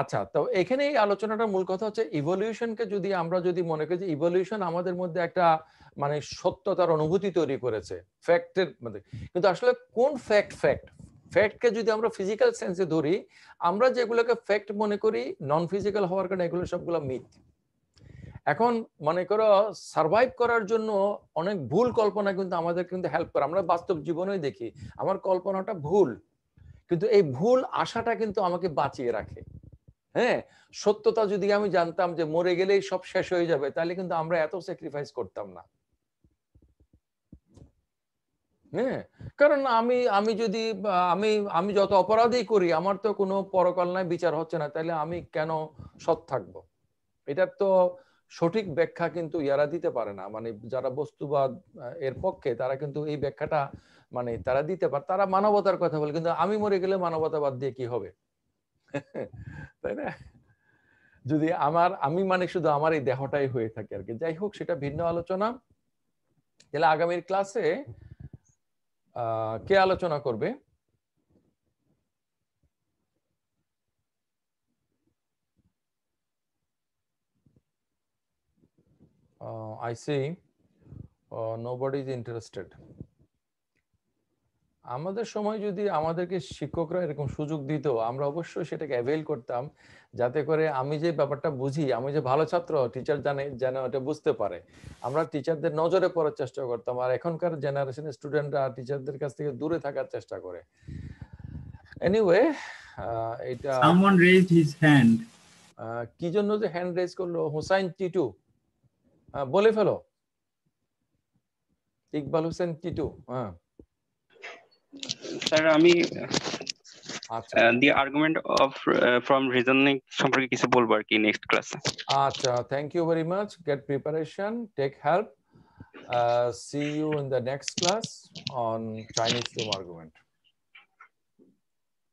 আচ্ছা, তো এখানে এই আলোচনাটার মূল কথা হচ্ছে ইভলিউশনকে যদি আমরা মনে করি যে ইভলিউশন আমাদের মধ্যে একটা মানে সত্যতার অনুভূতি তৈরি করেছে ফ্যাক্টের মধ্যে, কিন্তু আসলে কোন ফ্যাক্টকে যদি আমরা ফিজিক্যাল সেন্সে ধরি, আমরা যেগুলোকে ফ্যাক্ট মনে করি নন ফিজিক্যাল হওয়ার কারণে এগুলো সবগুলো মিথ। এখন মনে করো সার্ভাইভ করার জন্য অনেক ভুল কল্পনা কিন্তু আমাদের কিন্তু হেল্প করে, আমরা বাস্তব জীবনেই দেখি আমার কল্পনাটা ভুল, কিন্তু এই ভুল আশাটা কিন্তু আমাকে বাঁচিয়ে রাখে। হ্যাঁ, সত্যতা যদি আমি জানতাম যে মরে গেলেই সব শেষ হয়ে যাবে, তাহলে কিন্তু আমরা এত স্যাক্রিফাইস করতাম না। হ্যাঁ, কারণ আমি যদি আমি যত অপরাধই করি, আমার তো কোনো পরকাল নাই, বিচার হচ্ছে না, তাহলে আমি কেন সৎ থাকবো? এটার তো সঠিক ব্যাখ্যা কিন্তু ইয়ারা দিতে পারে না, মানে যারা বস্তুবাদ এর পক্ষে, তারা কিন্তু এই ব্যাখ্যাটা মানে তারা দিতে পারে। তারা মানবতার কথা বলে, কিন্তু আমি মরে গেলে মানবতাবাদ দিয়ে কি হবে? তাই না? যদি আমি মানে শুধু আমার এই দেহটাই হয়ে থাকে আর কি। যাই হোক, সেটা ভিন্ন আলোচনা। তাহলে আগামীর ক্লাসে কে আলোচনা করবে? I see nobody is interested. আমাদের সময় যদি আমাদেরকে শিক্ষকরা এরকম সুযোগ দিত, আমরা অবশ্যই সেটাকে অ্যাভেল করতাম, যাতে করে আমি যে ব্যাপারটা বুঝি, আমি যে ভালো ছাত্র, টিচার যেন এটা বুঝতে পারে। আমরা টিচারদের নজরে পড়ার চেষ্টা করতাম, আর এখনকার জেনারেশনের স্টুডেন্টরা টিচারদের কাছ থেকে দূরে থাকার চেষ্টা করে। এনিওয়ে, এটা someone raised his hand. কি জন্য যে হ্যান্ড রেজ করলো? হুসাইন টিটু, বলে ফেলো। ইকবাল হোসেন টিটু। হ্যাঁ স্যার, আমি the argument of from reasoning সম্পর্কে কিছু বলবো আর কি নেক্সট ক্লাসে। আচ্ছা, thank you very much. Get preparation, take help. See you in the next class on Chinese room argument.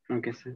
Okay, sir.